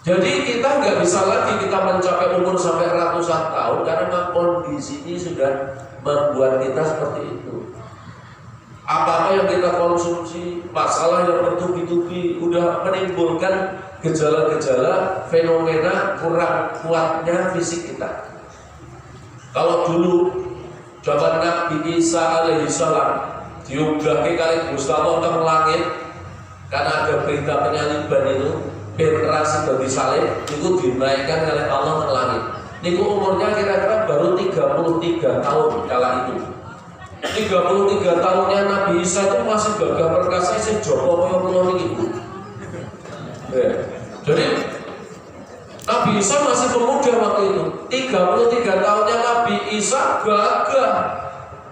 Jadi kita nggak bisa lagi kita mencapai umur sampai ratusan tahun karena kondisi ini sudah membuat kita seperti itu. Apa-apa yang kita konsumsi, masalah yang bertubi-tubi udah menimbulkan gejala-gejala fenomena kurang kuatnya fisik kita. Kalau dulu zaman Nabi Isa alaihissalam diunggahke kali Gusti Allah teng langit karena ada berita penyaliban itu, generasi bagi salib itu dinaikkan oleh Allah ke langit. Niku umurnya kira-kira baru 33 tahun kala itu. 33 tahunnya Nabi Isa itu masih gagah perkasa si Joko kaya itu. Jadi Nabi Isa masih pemuda waktu itu. 33 tahunnya Nabi Isa gagah.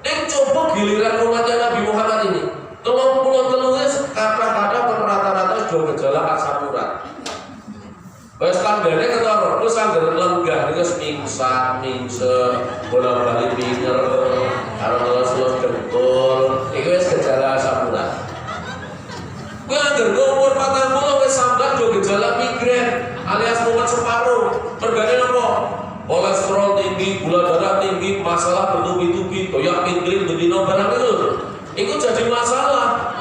Coba giliran umatnya Nabi Muhammad ini 33 kata-kata rata-rata sudah gejala asam urat. Wes standarnya ketara, terus anggar lenggah niku mingsan, bola-bali pinter, karo terus dengkul, iku wis gejala asam urat. Kuwi anggar umur 40 wis sambat do gejala migrain alias mumet separuh. Mergane napa? Kolesterol tinggi, gula darah tinggi, masalah bertubi-tubi, toyak pinggir dino barang itu. Itu jadi masalah.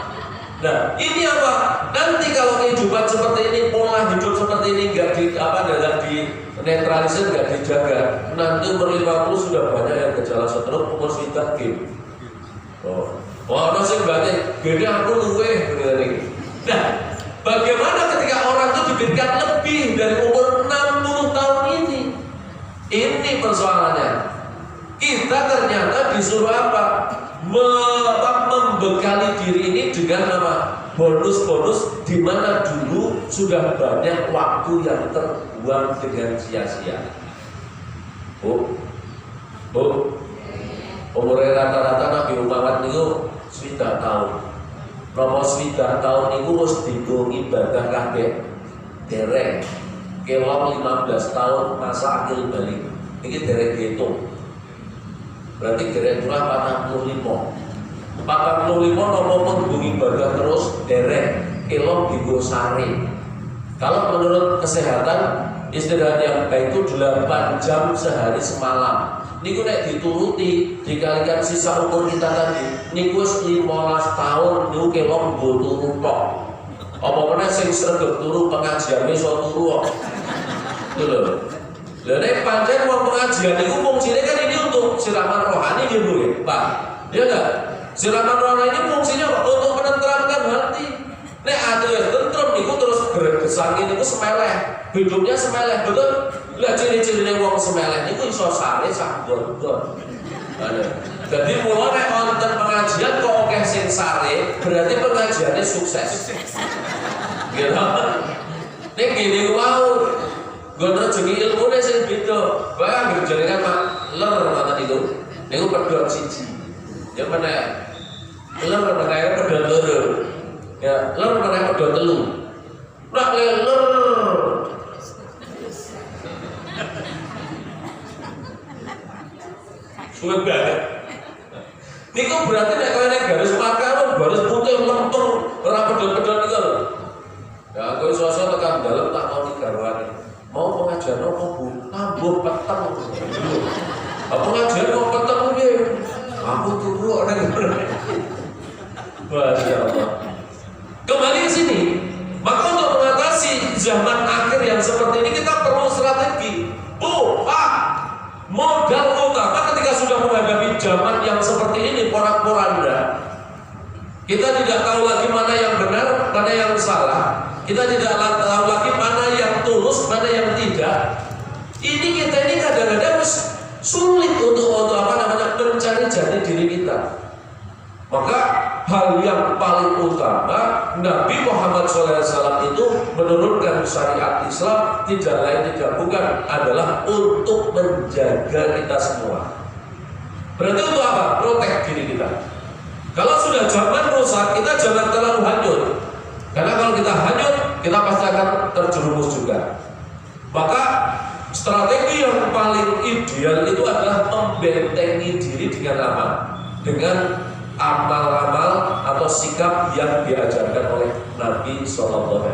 Nah, ini apa? Nanti kalau kehidupan seperti ini, pola hidup seperti ini nggak dinetralisir, nggak dijaga, nanti umur 50 sudah banyak yang gejala stroke, umur sudah game. Wah, sih berarti gede aku luwe begini. Nah, bagaimana ketika orang itu diberikan lebih dari umur 60 tahun ini? Ini persoalannya. Kita ternyata disuruh apa? Membekali diri ini dengan apa? Bonus-bonus di mana dulu sudah banyak waktu yang terbuang dengan sia-sia. Umurnya rata-rata Nabi Muhammad itu 9 tahun. Nomor 9 tahun itu harus digo ibadah kabeh. Dereng. Kelong 15 tahun masa akil balik. Ini dereng dihitung. Berarti kira-kira 45 nomor pun ibadah terus derek kelong digosari. Kalau menurut kesehatan istirahat yang baik itu 8 jam sehari semalam. Niku nek dituruti dikalikan sisa umur kita tadi niku 15 tahun niku kelong nggo turu tok. Apa meneh sing sregep turu pengajian iso turu kok. Itu lho. Lah nek pancen wong pengajian niku fungsine kan ini untuk siraman rohani nggih Bu, Pak. Ya enggak? Siraman rohani ini fungsinya untuk menenteramkan hati. Nek ati wis tentrem niku terus gregesang niku semeleh. Hidupnya semeleh, betul? Lah ciri-cirine wong semeleh niku iso sare sak gon-gon. Jadi mula nek wonten pengajian kok akeh sing sare, berarti pengajiannya sukses. Gitu. Nek gini mau gon rezeki ilmune sing beda. Bae anggere jenengan mak ler ngoten niku. Niku pedhot siji. Ya meneh. Ler meneh pedhot loro. Ya, ler meneh pedhot telu. Nek ler suwe banget. Niku berarti nek kowe nek garis makaron, garis putih lempeng, ora pedhot-pedhot niku lho. Ya kowe sosok tekan dalem tak tau garwane. Mau pengajian apa Bu? Ambuh peteng. Apa pengajian kok peteng piye? Aku turu ora ngono. Masya Allah. Kembali ke sini. Maka untuk mengatasi zaman akhir yang seperti ini kita perlu strategi. Modal utama ketika sudah menghadapi zaman yang seperti ini porak-poranda. Kita tidak tahu lagi mana yang benar, mana yang salah. Kita tidak tahu lagi mana yang tulus, mana yang tidak. Kita ini kadang-kadang sulit untuk mencari jati diri kita. Maka hal yang paling utama Nabi Muhammad SAW itu menurunkan syariat Islam tidak lain tidak bukan adalah untuk menjaga kita semua. Berarti untuk apa? Protek diri kita. Kalau sudah zaman rusak, kita jangan terlalu hanyut. Karena kalau kita hanyut, kita pasti akan terjerumus juga. Maka strategi yang paling ideal itu adalah membentengi diri dengan apa? Dengan amal-amal atau sikap yang diajarkan oleh Nabi SAW.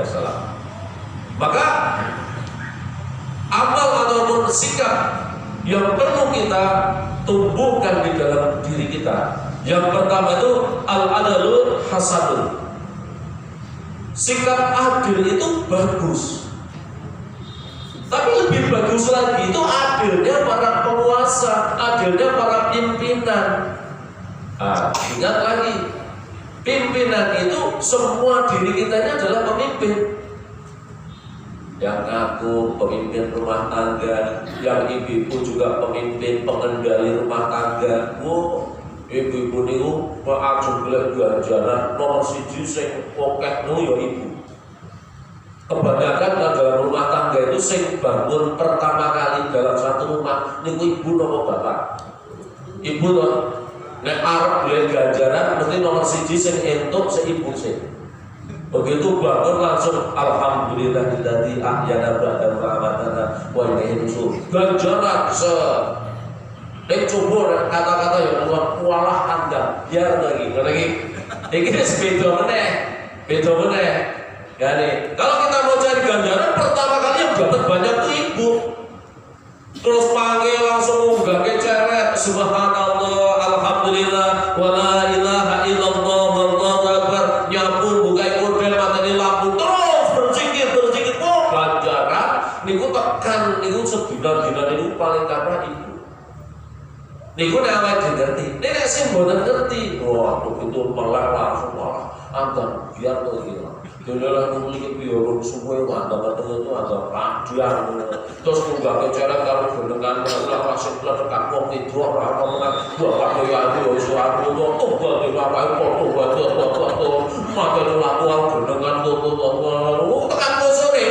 Maka sikap yang perlu kita tumbuhkan di dalam diri kita. Yang pertama itu al-adalul hasanul. Sikap adil itu bagus. Tapi lebih bagus lagi itu adilnya para penguasa, adilnya para pimpinan. Ingat lagi, pimpinan itu semua diri kita ini adalah pemimpin. Yang aku pemimpin rumah tangga, yang ibu juga pemimpin pengendali rumah tangga. Ibu-ibu niku ajeng golek ganjaran nomor 1 sing pokokno ya ibu. Kebanyakan dalam rumah tangga itu sing bangun pertama kali dalam satu rumah niku ibu nopo bapak. Ibu to nek arep golek ganjaran mesti nomor 1 sing entuk seibu sing. Begitu bangun langsung alhamdulillah alladzi ahyana ba'da amatana wa ilaihi nusyur. Ganjaran nek coba kata-kata yang keluar walah Anda biar lagi ini beda meneh yani kalau kita mau cari ganjaran pertama kali yang dapat banyak itu ibu, terus panggil langsung munggah ke ceret subhanallah alhamdulillah wala ilaha illallah wallahu akbar, nyapu buka korden mateni lampu terus berzikir ganjaran niku tekan niku sedina-dina niku paling kapan ibu. Niku nek awake ngerti, nek sing mboten ngerti, wah begitu melak langsung malah antar biar to iki. Dolalah nuli biorong suwe antar ketemu itu antar padian. Terus munggah ke jalan karo gendongan ora pasif tekan wong itu ora menang. Bapak yo aku iso aku to bae bapak foto mate lakuan gendongan to tekan sore.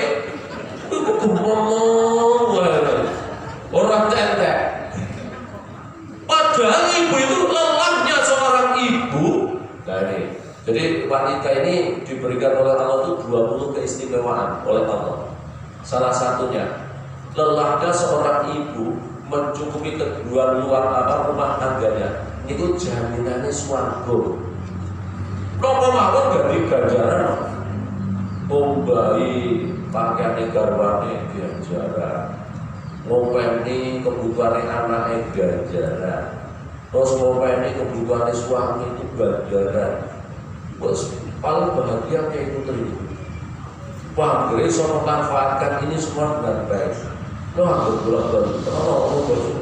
Iku ngomong ora entek. Padahal ibu itu lelahnya seorang ibu. Jadi wanita ini diberikan oleh Allah itu 20 keistimewaan oleh Allah. Salah satunya lelahnya seorang ibu mencukupi kedua luar rumah tangganya. Itu jaminannya swarga. Nopo mawon ganti ganjaran. Bayi pakaiane garwane ganjaran. Ngopeni kebutuhan anak ganjaran, terus ngopeni kebutuhan suami itu ganjaran. Bos paling bahagia kayak itu terima. Wah, gede soal manfaatkan ini semua dengan baik. Lo ambil bulan-bulan, tolong bos,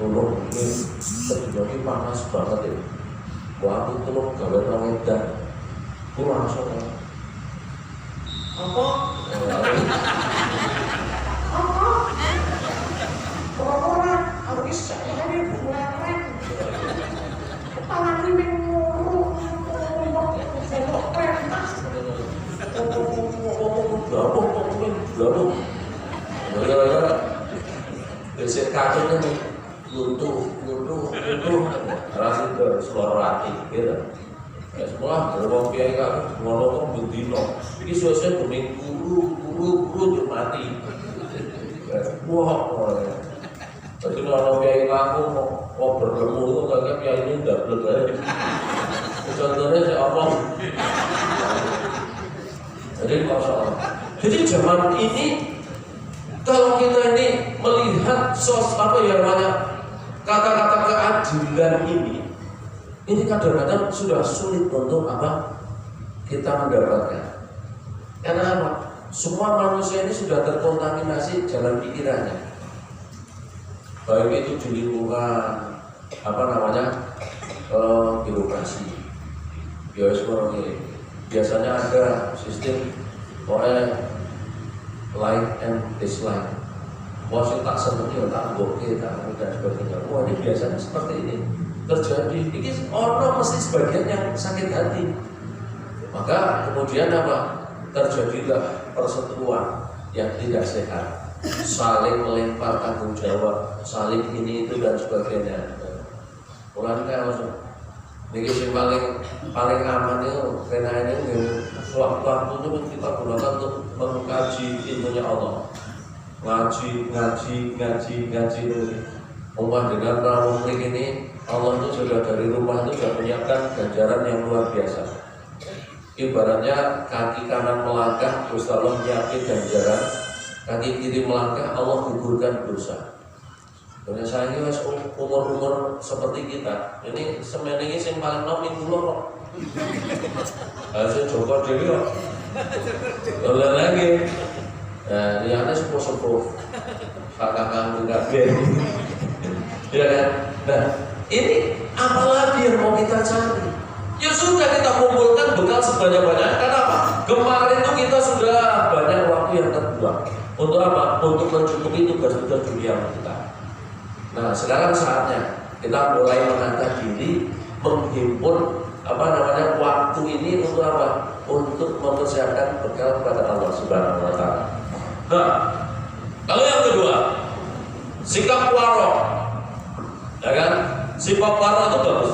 tolong ini sedikit panas banget ya. Wah, aku tolong gawe nongedan, aku langsung apa? Orang-orang harus saya ini bulan kepala ini mengurung pentas belum besok kakinya nih luntuh rasa ke suara hati gitu ya semua berbau kiai kan ngomong bentino ini suasana kuning guru mati wah jadi kalau kiai aku mau bertemu itu kayaknya kiai ini udah belum contohnya siapa jadi masalah jadi zaman ini kalau kita ini melihat kata-kata keadilan ini kadang-kadang sudah sulit untuk kita mendapatkan. Karena apa? Semua manusia ini sudah terkontaminasi jalan pikirannya. Baik itu di lingkungan birokrasi. Biasanya ada sistem like and dislike. Wah, tak seperti tak bokeh, tak dan sebagainya. Wah, ini biasanya seperti ini terjadi. Ini orang mesti sebagian yang sakit hati. Maka kemudian terjadilah perseteruan yang tidak sehat, saling melempar tanggung jawab, saling ini itu dan sebagainya. Mulai kayak langsung. Ini yang paling aman itu karena ini waktu itu kita gunakan untuk mengkaji ilmunya Allah. Ngaji umat dengan rawuh ini Allah itu sudah dari rumah itu sudah menyiapkan ganjaran yang luar biasa. Ibaratnya kaki kanan melangkah terus Allah menyiapkan ganjaran kaki kiri melangkah, Allah gugurkan dosa. Karena saya ini umur seperti kita, ini semen ini yang paling nom itu loh. Saya coba diri kok. Oleh lagi, lihatnya sepuh-sepuh, kakak-kakak kabeh. Ya kan? Nah, ini apalagi yang mau kita cari? Ya sudah, kita kumpulkan bekal sebanyak-banyaknya. Kenapa? Kemarin itu kita sudah banyak waktu yang terbuang. Untuk apa? Untuk mencukupi tugas-tugas dunia kita. Nah, sekarang saatnya kita mulai menata diri, menghimpun waktu ini untuk apa? Untuk mempersiapkan bekal kepada Allah Subhanahu wa Ta'ala. Nah, kalau yang kedua, sikap waro, ya kan? Sifat waro itu bagus.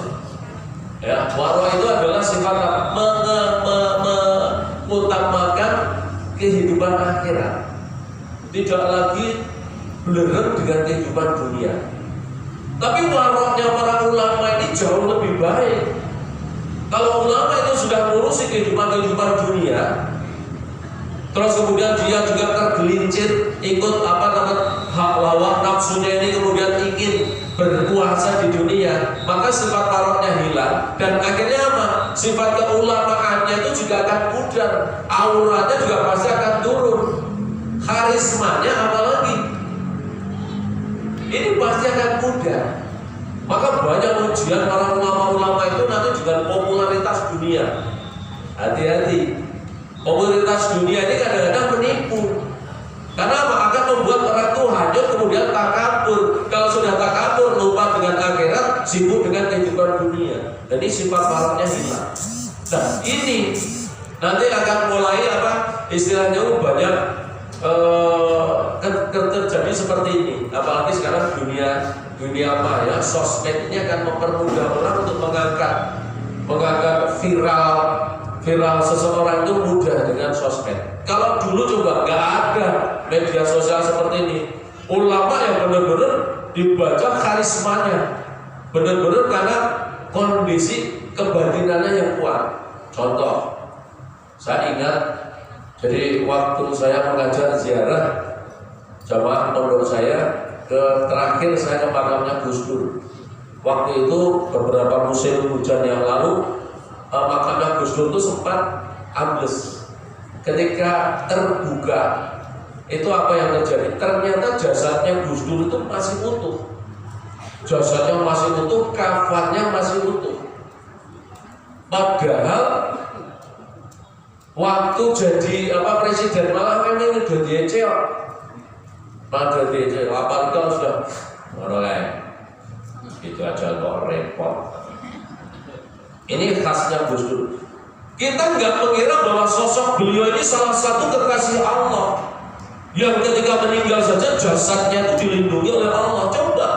Ya, waro itu adalah sifat mengutamakan kehidupan akhirat, tidak lagi belereng dengan kehidupan dunia. Tapi waroknya para ulama ini jauh lebih baik. Kalau ulama itu sudah ngurusi kehidupan dunia, terus kemudian dia juga tergelincir ikut hak lawan nafsunya ini, kemudian ingin berkuasa di dunia, maka sifat waroknya hilang, dan akhirnya apa? Sifat keulamaannya itu juga akan pudar, auranya juga pasti akan turun, karismanya apalagi ini pasti akan mudah. Maka banyak ujian para ulama-ulama itu nanti dengan popularitas dunia. Hati-hati, popularitas dunia ini kadang-kadang menipu. Karena apa? Akan membuat orang itu hanyut, kemudian takabur. Kalau sudah takabur, lupa dengan akhirat, sibuk dengan kehidupan dunia. Jadi sifat waroknya hilang. Nah, ini nanti akan mulai istilahnya banyak terjadi seperti ini. Apalagi sekarang dunia maya, sosmed ini akan mempermudah orang untuk mengangkat viral seseorang itu mudah dengan sosmed. Kalau dulu coba nggak ada media sosial seperti ini, ulama yang benar-benar dibaca karismanya, benar-benar karena kondisi kebatinannya yang kuat. Contoh, saya ingat, jadi waktu saya mengajar ziarah jamaah pondok saya, terakhir saya ke makamnya Gus Dur. Waktu itu beberapa musim hujan yang lalu, makamnya Gus Dur itu sempat ambles. Ketika terbuka, itu apa yang terjadi? Ternyata jasadnya Gus Dur itu masih utuh. Jasadnya masih utuh, kafannya masih utuh. Padahal waktu jadi presiden malah memang udah dieceok. Pada dieceok, apalagi kalau sudah itu aja kok repot. Ini khasnya Gus Dur. Kita nggak mengira bahwa sosok beliau ini salah satu kekasih Allah yang ketika meninggal saja jasadnya itu dilindungi oleh Allah. Coba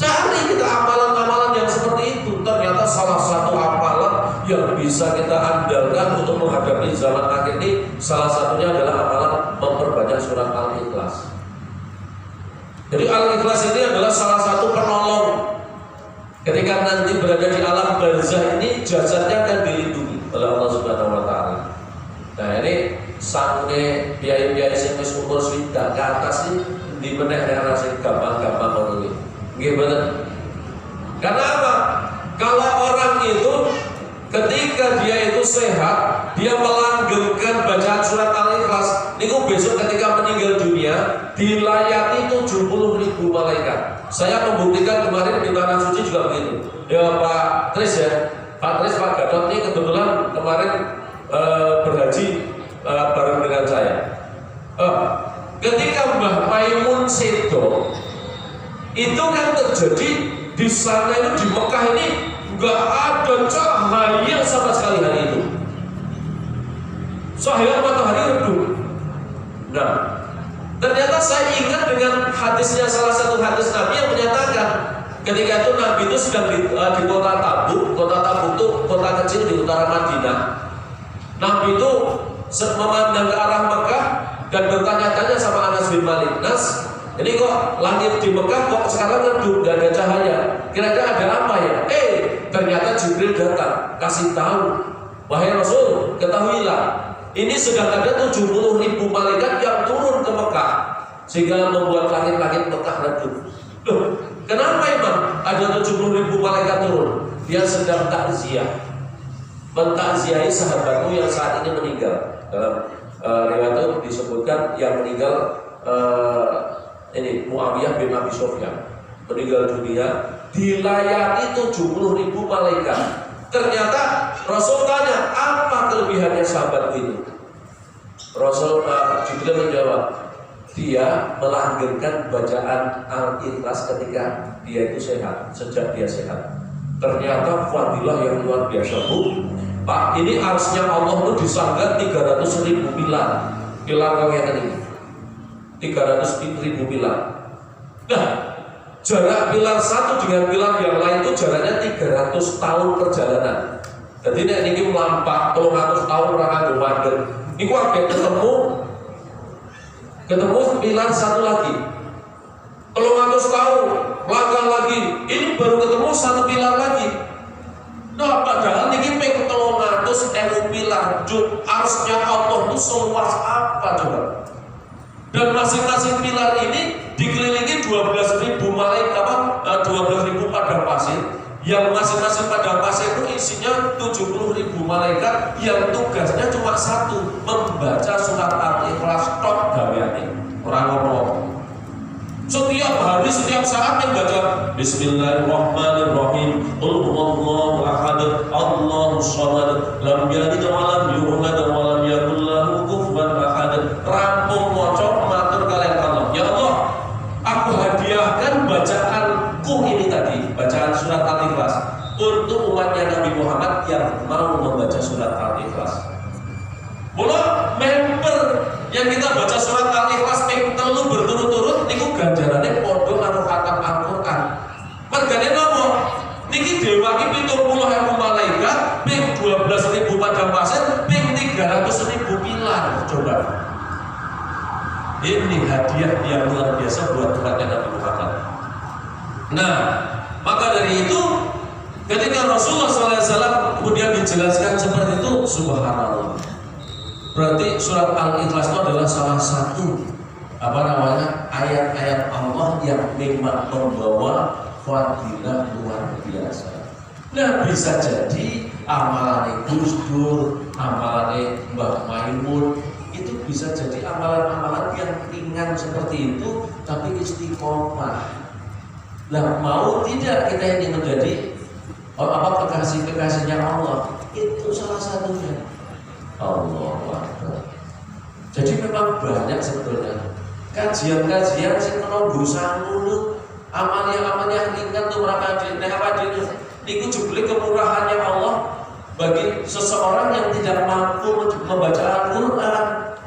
cari kita amalan-amalan yang seperti itu. Ternyata salah satu amalan yang bisa kita andalkan untuk menghadapi zaman akhir ini, salah satunya adalah amalan memperbanyak surat Al-Ikhlas. Jadi Al-Ikhlas ini adalah salah satu penolong. Ketika nanti berada di alam barzah ini, jasadnya akan dilindungi oleh Allah Subhanahu wa Ta'ala. Nah, ini sangne biaya-biaya sing wis umur swidak ke atas ini di meneh daerah sing gampang-gampang ngono iki. Nggih bener. Karena apa? Kalau orang itu ketika dia itu sehat, dia melanggengkan bacaan surat Al-Ikhlas, niku besok ketika meninggal dunia dilayati 70.000 malaikat. Saya membuktikan kemarin di Tanah Suci juga begitu. Ya Pak Tris ya, Pak Tris, Pak Gatot ini kebetulan kemarin berhaji bareng dengan saya. Ketika Mbah Maimun sedo, itu kan terjadi di sana itu, di Mekah ini nggak ada cahaya sama sekali hari itu. Cahaya matahari redup. Nah, ternyata saya ingat dengan hadisnya, salah satu hadis Nabi yang menyatakan ketika itu Nabi itu sedang di kota Tabuk. Kota Tabuk itu kota kecil di utara Madinah. Nabi itu memandang ke arah Mekah dan bertanya-tanya sama Anas bin Malik, Nas, ini kok langit di Mekah kok sekarang redup, gak ada cahaya, kira-kira ada apa ya? Ternyata Jibril datang kasih tahu, wahai Rasul, ketahuilah, ini sedang ada 70.000 malaikat yang turun ke Mekah. sehingga membuat langit-langit Mekah redup. Loh, kenapa Imam? Ada 70.000 malaikat turun. Dia sedang takziah, mentakziahi sahabatmu yang saat ini meninggal. Dalam riwayat itu disebutkan yang meninggal ini Muawiyah bin Abi Sufyan meninggal dunia, dilayani 70.000 malaikat. Ternyata Rasul tanya, apa kelebihannya sahabat itu? Rasul Jibril menjawab, dia melanggengkan bacaan Al-Ikhlas ketika dia itu sehat, sejak dia sehat. Ternyata fadilah yang luar biasa, Bu. Pak, ini arsnya Allah itu disangga 300.000 pilar. Pilar kayak tadi 300.000 pilar. Nah, jarak pilar satu dengan pilar yang lain itu jaraknya 300 tahun perjalanan. Jadi ini melampak 300 tahun orang nganggo mandek. Iku agak ketemu pilar satu lagi. 300 tahun langkah lagi, ini baru ketemu satu pilar lagi. Nah, padahal ini ping 300.000 pilar. Arsnya Allah itu seluas apa coba? Dan masing-masing pilar ini dikelilingi 12.000 malaikat, 12.000 padang pasir, yang masing-masing padang pasir itu isinya 70.000 malaikat yang tugasnya cuma satu, membaca surat Al-Ikhlas tok gaweane, ora ngomong. Setiap hari, setiap saat yang baca Bismillahirrahmanirrahim, Qul huwallahu ahad, Allahus samad, lam yalid wa lam yulad wa lam yakul lahu kufuwan ahad. Rampung maca matur kalian Allah. Ya Allah, aku hadiahkan bacaanku ini tadi, bacaan surat Al-Ikhlas untuk umatnya Nabi Muhammad yang mau membaca surat Al-Ikhlas. Mula member yang kita baca surat Al-Ikhlas ping 3 berturut-turut niku ganjarane padha karo khatam Al-Qur'an. Mergane napa? Niki dewaki 70.000 malaikat, ping 12.000 padang pasir, ping 300.000 pilar. Coba. Ini hadiah yang luar biasa buat umatnya Nabi Muhammad. Nah, maka dari itu ketika Rasulullah SAW kemudian dijelaskan seperti itu, subhanallah. Berarti surat Al-Ikhlas itu adalah salah satu ayat-ayat Allah yang memang membawa fadilah luar biasa. Nah, bisa jadi amalan Gus Dur, amalan Mbah Maimun itu bisa jadi amalan-amalan yang ringan seperti itu, tapi istiqomah. Nah, mau tidak kita ini menjadi kekasih-kekasihnya Allah? Itu salah satunya. Allah Akbar. Jadi memang banyak sebetulnya kajian-kajian sing menunggu sangu amalnya ringan tuh mereka di niku jebule kemurahannya Allah bagi seseorang yang tidak mampu membaca Al-Qur'an.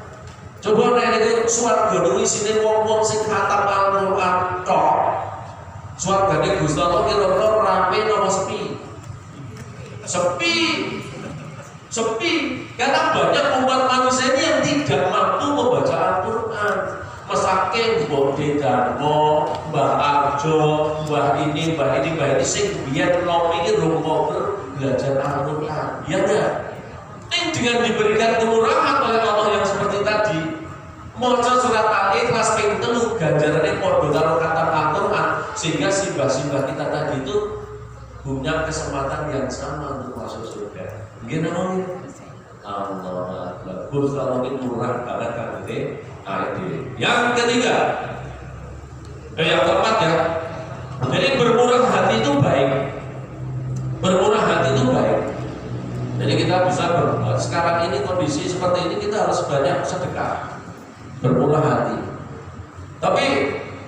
Coba nek swarga niku isine wong-wong sing khatam Al-Qur'an tok. Swargane Gusti Allah kira-kira rame napa sepi? Sepi, karena banyak umat manusia ini yang tidak mampu membaca Al-Qur'an. Mesake Mbok Dedarmo, Mbah Arjo, Mbah ini sing biyen nomi rumpo belajar Al-Qur'an. Ya enggak? Dengan diberikan kemurahan oleh Allah yang seperti tadi, maca surat Al-Ikhlas ping 3 ganjarane padha karo khatam Al-Qur'an, sehingga simbah-simbah kita tadi itu punya kesempatan yang sama untuk masuk surga. Gini namanya Allah Akbar. Gusti Allah ini murah banget kan ini ayat ini. Yang ketiga, yang keempat ya. Jadi bermurah hati itu baik. Bermurah hati itu baik. Jadi kita bisa sekarang ini kondisi seperti ini kita harus banyak sedekah. Bermurah hati. Tapi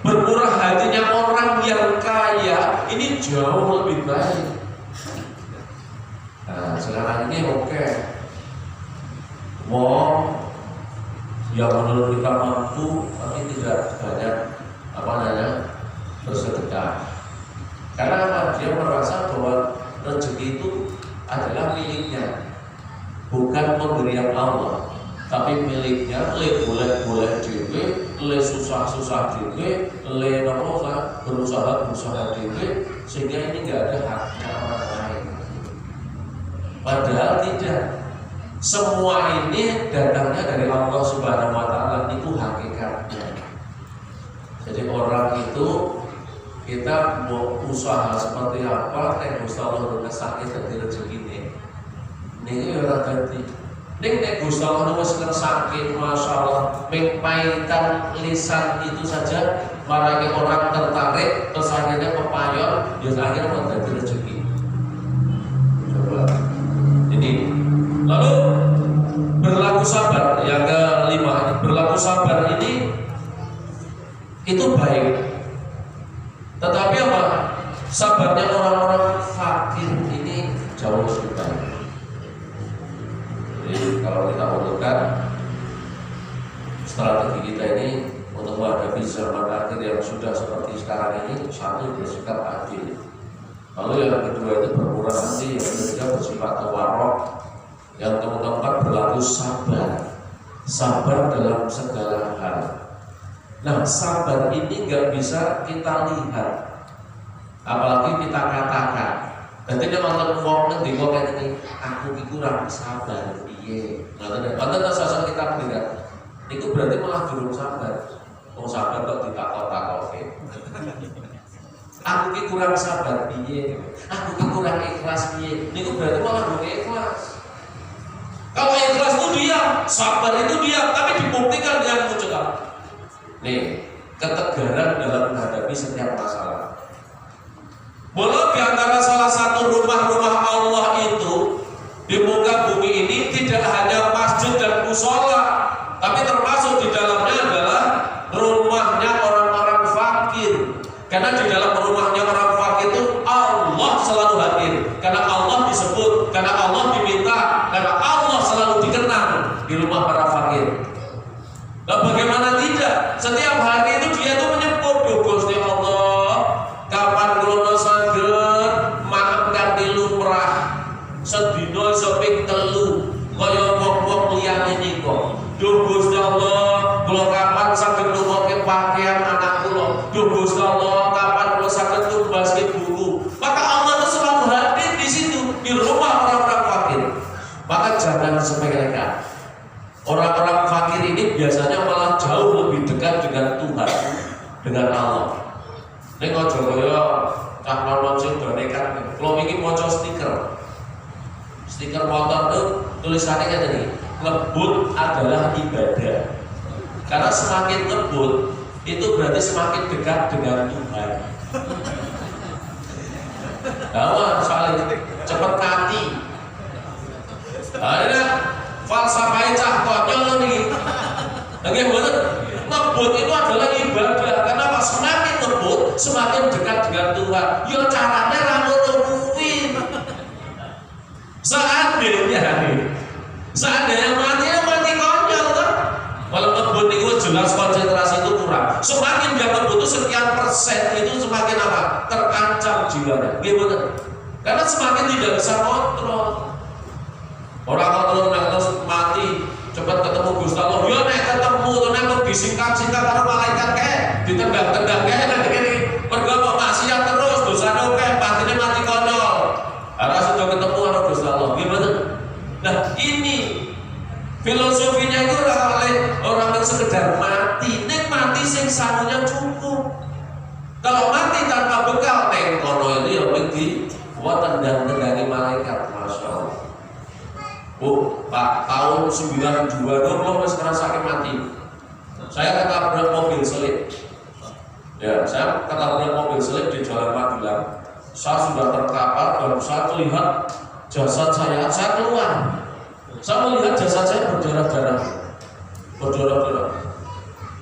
bermurah hatinya orang yang kaya ini jauh lebih baik. Nah, sekarang ini mau yang menurut kita mampu tapi tidak banyak bersedekah. Karena dia merasa bahwa rezeki itu adalah miliknya, bukan pemberian Allah, tapi miliknya. Boleh dewe, susah dewe, berusaha dewe, sehingga ini nggak ada haknya orang lain. Padahal tidak. Semua ini datangnya dari Allah Subhanahu wa Ta'ala, itu hakikatnya. kita mau usaha seperti apa, Gusti Allah udah sakit dan rezeki ini ora dadi. Nek Gusti Allah wis sakit, masya Allah, mengpaikan lisan itu saja, marake orang tertarik, terus akhirnya kepayon, ya akhirnya mau dadi rezeki. Coba. Jadi, lalu berlaku sabar yang kelima, berlaku sabar ini itu baik. Tetapi apa? Sabarnya orang-orang fakir ini jauh lebih baik. Jadi kalau kita butuhkan strategi kita ini untuk menghadapi zaman akhir yang sudah seperti sekarang ini, satu bersikap adil. Lalu yang kedua itu bermurah hati, yang ketiga bersifat tawarok, yang keempat berlaku sabar. Sabar dalam segala hal. Nah, sabar ini nggak bisa kita lihat, apalagi kita katakan. Nanti dia nonton wong nanti kok kayak ini, aku kurang sabar, iya. Nonton sosok kita beda. Itu berarti malah jurung sabar. Mau sabar kok ditakut-takut. Aku kurang sabar, iya. Aku kurang ikhlas, iya. Itu berarti malah jurung ikhlas. Kalau ikhlas itu diam, sabar itu diam, tapi dibuktikan dengan muncul. Nih, ketegaran dalam menghadapi setiap masalah. Walau di antara salah satu rumah-rumah Allah itu di muka bumi ini tidak hanya masjid dan musola, tapi termasuk di dalamnya adalah rumahnya orang-orang fakir. Karena di dalam rumahnya orang fakir itu Allah selalu hadir. Karena Allah disebut, karena Allah diminta, karena Allah selalu dikenang di rumah para fakir. Nah, bagaimana tidak? Setiap hari itu dia tuh menyebut, Gusti Allah, kapan kula saged maafkan di lumrah sedina seping telu kaya wong-wong liyane nika. Duh Gusti Allah, kula kapan saged nukoke pakaian anak kula. Duh Gusti Allah, kapan kula saged numbaske buku. Maka Allah itu selalu hadir di situ, di rumah orang-orang fakir. Maka jangan sepelekan. Orang-orang fakir ini biasanya malah jauh lebih dekat dengan Tuhan, dengan Allah. Ini ojo kaya cah nom sing do nekat. Kalau iki maca stiker motor itu tulisannya kayak tadi, ngebut adalah ibadah. Karena semakin ngebut itu berarti semakin dekat dengan Tuhan. Nah, soalnya cepat mati. Nah, falsafah cah konyol nih. Lagi bener, ngebut itu adalah ibadah. Karena apa? Semakin ngebut, semakin dekat dengan Tuhan. Ya caranya ramu-ramuin. Seandainya mati konyol kan? Kalau ngebut itu jelas konsentrasi itu kurang. Semakin dia ngebut itu sekian persen itu semakin apa? Terancam jiwanya. Gimana? Karena semakin tidak bisa kontrol. Orang kalau terus mati cepat ketemu Gusti Allah, ya nek ketemu nek disingkat-singkat karo malaikat kae, ditendang-tendang kae nek kene. Mergo kok maksiat terus dosane oke, patine mati konyol. Ora sudah ketemu karo Gusti Allah, gimana? Nah, ini filosofinya itu oleh orang yang sekedar mati, nek mati sing sanunya cukup. Kalau mati tanpa bekal nek kono itu ya mesti buat tendang-tendangi malaikat, Masya Allah. Bu, Pak, tahun 92 belum ngerasa mati. Saya ketabrak mobil selip. Ya, saya ketabrak mobil selip di Jalan Magelang. Saya sudah terkapar dan saya melihat jasad saya keluar. Saya melihat jasad saya berdarah-darah.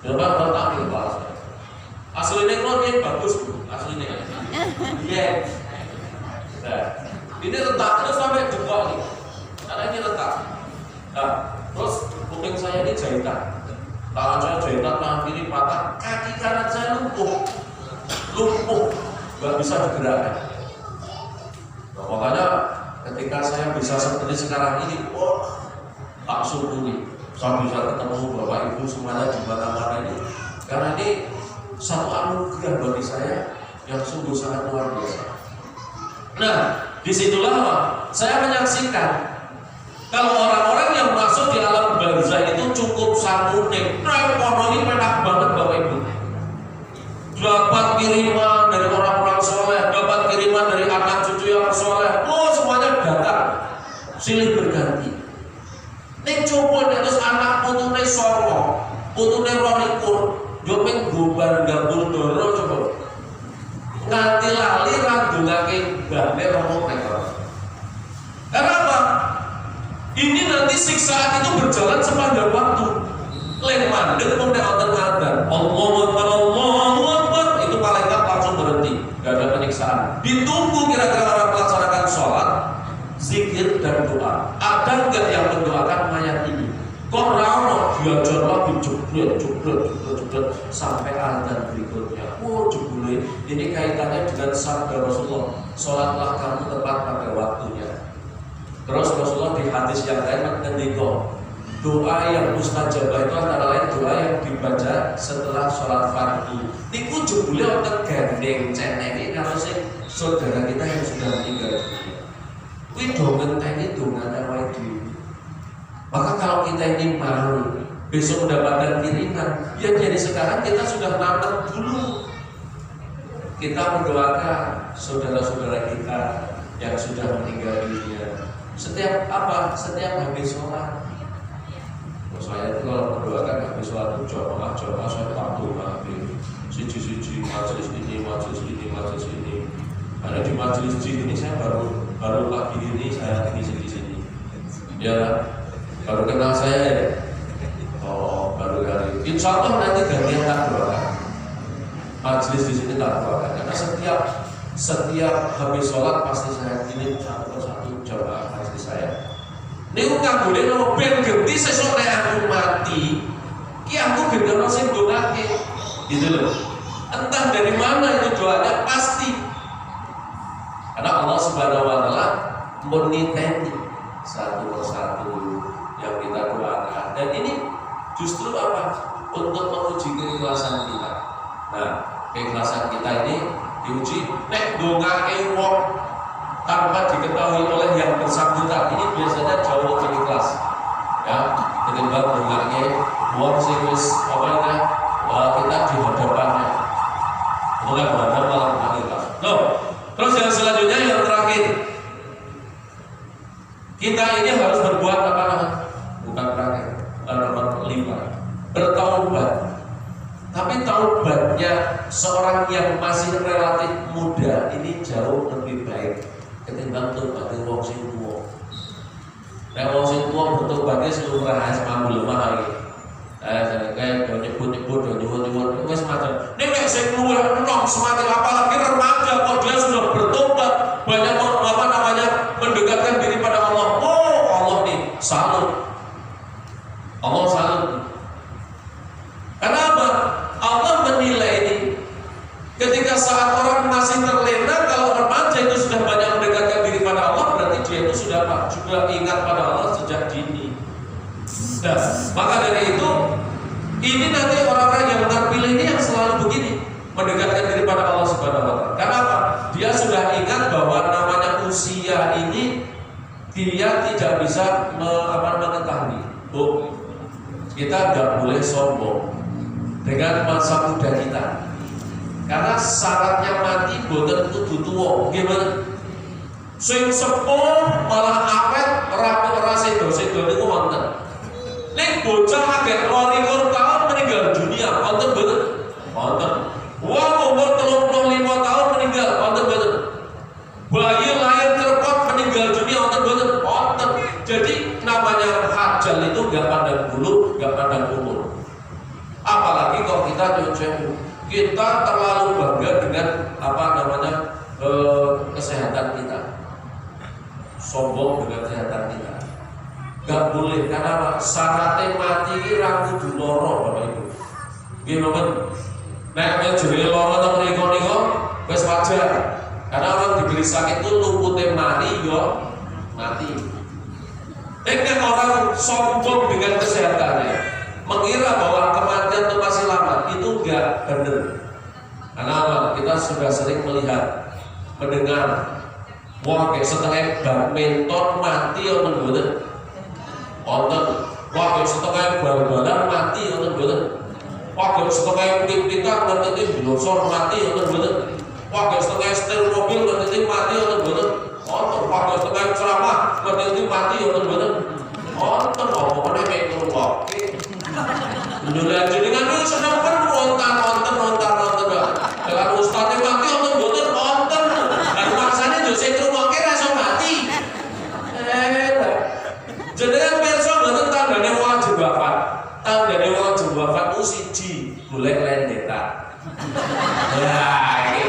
Ya Pak, bertanggung Pak. Aslinya ini bagus Bu, aslinya. Iya. Nah, ini retak terus sampai jempol nih. Karena ini retak. Nah, terus kuping saya ini jahitan. Tangan saya jahitan, tangan kiri patah, kaki kanan saya lumpuh, nggak bisa digerakkan. Nah, makanya ketika saya bisa seperti sekarang ini, tak syukuri. Saya bisa ketemu Bapak Ibu semuanya di mana-mana ini, karena ini satu anugerah bagi saya yang sungguh sangat luar biasa. Nah, disitulah saya menyaksikan. Kalau orang-orang yang masuk di alam barzah itu cukup sanguning, ekonomi enak banget Bapak Ibu. Dapat kiriman dari orang putune songo, putune 22, yo ming gobar gambul doro coba. Nganti lali randungake mbahne romo nekor. Kenapa? Ini nanti siksaan itu berjalan sepanjang waktu. Leng mandek mau nek wonten adzan, Allahu Akbar, itu malaikat langsung berhenti, gak ada penyiksaan. Ditunggu kira-kira orang melaksanakan sholat, zikir dan doa. Ada enggak yang mendoakan mayat ini? Kok rano diajar lagi jebret sampai adzan berikutnya. Oh jebule, ini kaitannya dengan sabda Rasulullah, sholatlah kamu tepat pada waktunya. Terus Rasulullah di hadis yang lain ngendika, doa yang mustajabah itu antara lain doa yang dibaca setelah sholat fardu. Niku jebule wonten gandeng cenenge karo sing saudara kita yang sudah meninggal dunia. Kuwi do ngenteni dongane awake dhewe. Maka kalau kita ini mau besok mendapatkan kiriman, ya jadi sekarang kita sudah nanam dulu. Kita mendoakan saudara-saudara kita yang sudah meninggal dunia. Setiap habis sholat. Saya itu kalau mendoakan habis sholat jamaah saya tak doa siji majelis ini. Karena di majelis ini saya baru pagi ini saya di sini. Ya, baru kenal saya ya. Oh, baru kali. Insya Allah nanti gantian tak doakan. Majelis di sini tak doakan. Karena setiap habis sholat pasti saya kirim satu jamaah majelis saya. Niku kanggone nopo ben genti sesuk nek aku mati, ki aku gendero sing ndongake. Gitu loh. Entah dari mana itu doanya pasti. Karena Allah Subhanahu wa taala meniteni satu persatu yang kita doakan. Dan ini justru apa? Untuk menguji keikhlasan kita. Nah, keikhlasan kita ini diuji nek ndongake wong tanpa diketahui oleh yang bersangkutan, ini biasanya jauh lebih ikhlas ya ketimbang dengarnya wong sing wis kita di hadapannya bukan berhadap malah ikhlas. Terus yang selanjutnya yang terakhir, kita ini harus berbuat apa namanya? Bukan terakhir, nomor 5, bertaubat. Tapi taubatnya seorang yang masih relatif muda ini jauh lebih baik ketimbang tobaté wong sing tuwa. Nek wong sing tuwa bertobatnya seluruh rahasia mambu lemah lagi. Kayak nyebut-nyebut nyuwun wis macam. Nek sing luwih enom semakin apalagi remaja kok dia sudah bertobat, banyak mendekatkan diri pada Allah. Oh, Allah nih salut. Allah salut. Kenapa? Allah menilai ini ketika saat orang masih terlena, kalau remaja itu sudah banyak mendekatkan diri pada Allah, berarti dia itu sudah juga ingat pada Allah sejak dini. Nah, maka dari itu ini nanti orang-orang yang terpilih ini yang selalu begini, mendekatkan diri pada Allah Subhanahu wa taala. Kenapa? Dia sudah ingat bahwa namanya usia ini dia tidak bisa mengetahui. Kita nggak boleh sombong dengan masa muda kita. Karena syaratnya mati boten kudu tuwa. Gimana? Sing sepuh malah awet ora sedo-sedo niku wonten. Nek bocah agek 22 tahun meninggal dunia, wonten boten? Wonten. Wong umur 35 tahun meninggal, wonten boten? Bayi lahir cerpot meninggal dunia, wonten boten? Wonten. Jadi namanya hajal itu enggak pandang bulu, enggak pandang umur. Apalagi kalau kita nyucuk, kita terlalu bangga dengan kesehatan kita, sombong dengan kesehatan kita. Gak boleh, karena syaratnya mati ini ragu di loro Bapak Ibu. Gimana? Nek jadi loro atau niko wes wajar. Karena orang diberi sakit itu luputnya mari yo mati. Nek orang sombong dengan kesehatannya, mengira bahwa kematian itu masih lama, itu enggak benar. Karena apa? Kita sudah sering melihat, mendengar, wah kayak setengah badminton mati orang boten, wonten. Wah kayak setengah bal-balan mati orang boten. Wah kayak setengah pingpingkan nanti bilosor mati orang boten. Wah kayak setengah setir mobil nanti mati orang boten. Wonten. Wah kayak setengah ceramah nanti mati orang boten. Wonten. Apa mana kayak keluar? Menjulah jenengan itu seneng kan nonton. Dengan ustadnya mati nonton boten nonton. Dan maksanya yo sing ngrungokke ra iso mati. Jenengan pirsa mboten tandane wajib wafat. Tandane wajib wafat ku siji, golek lendetan. Ya, iki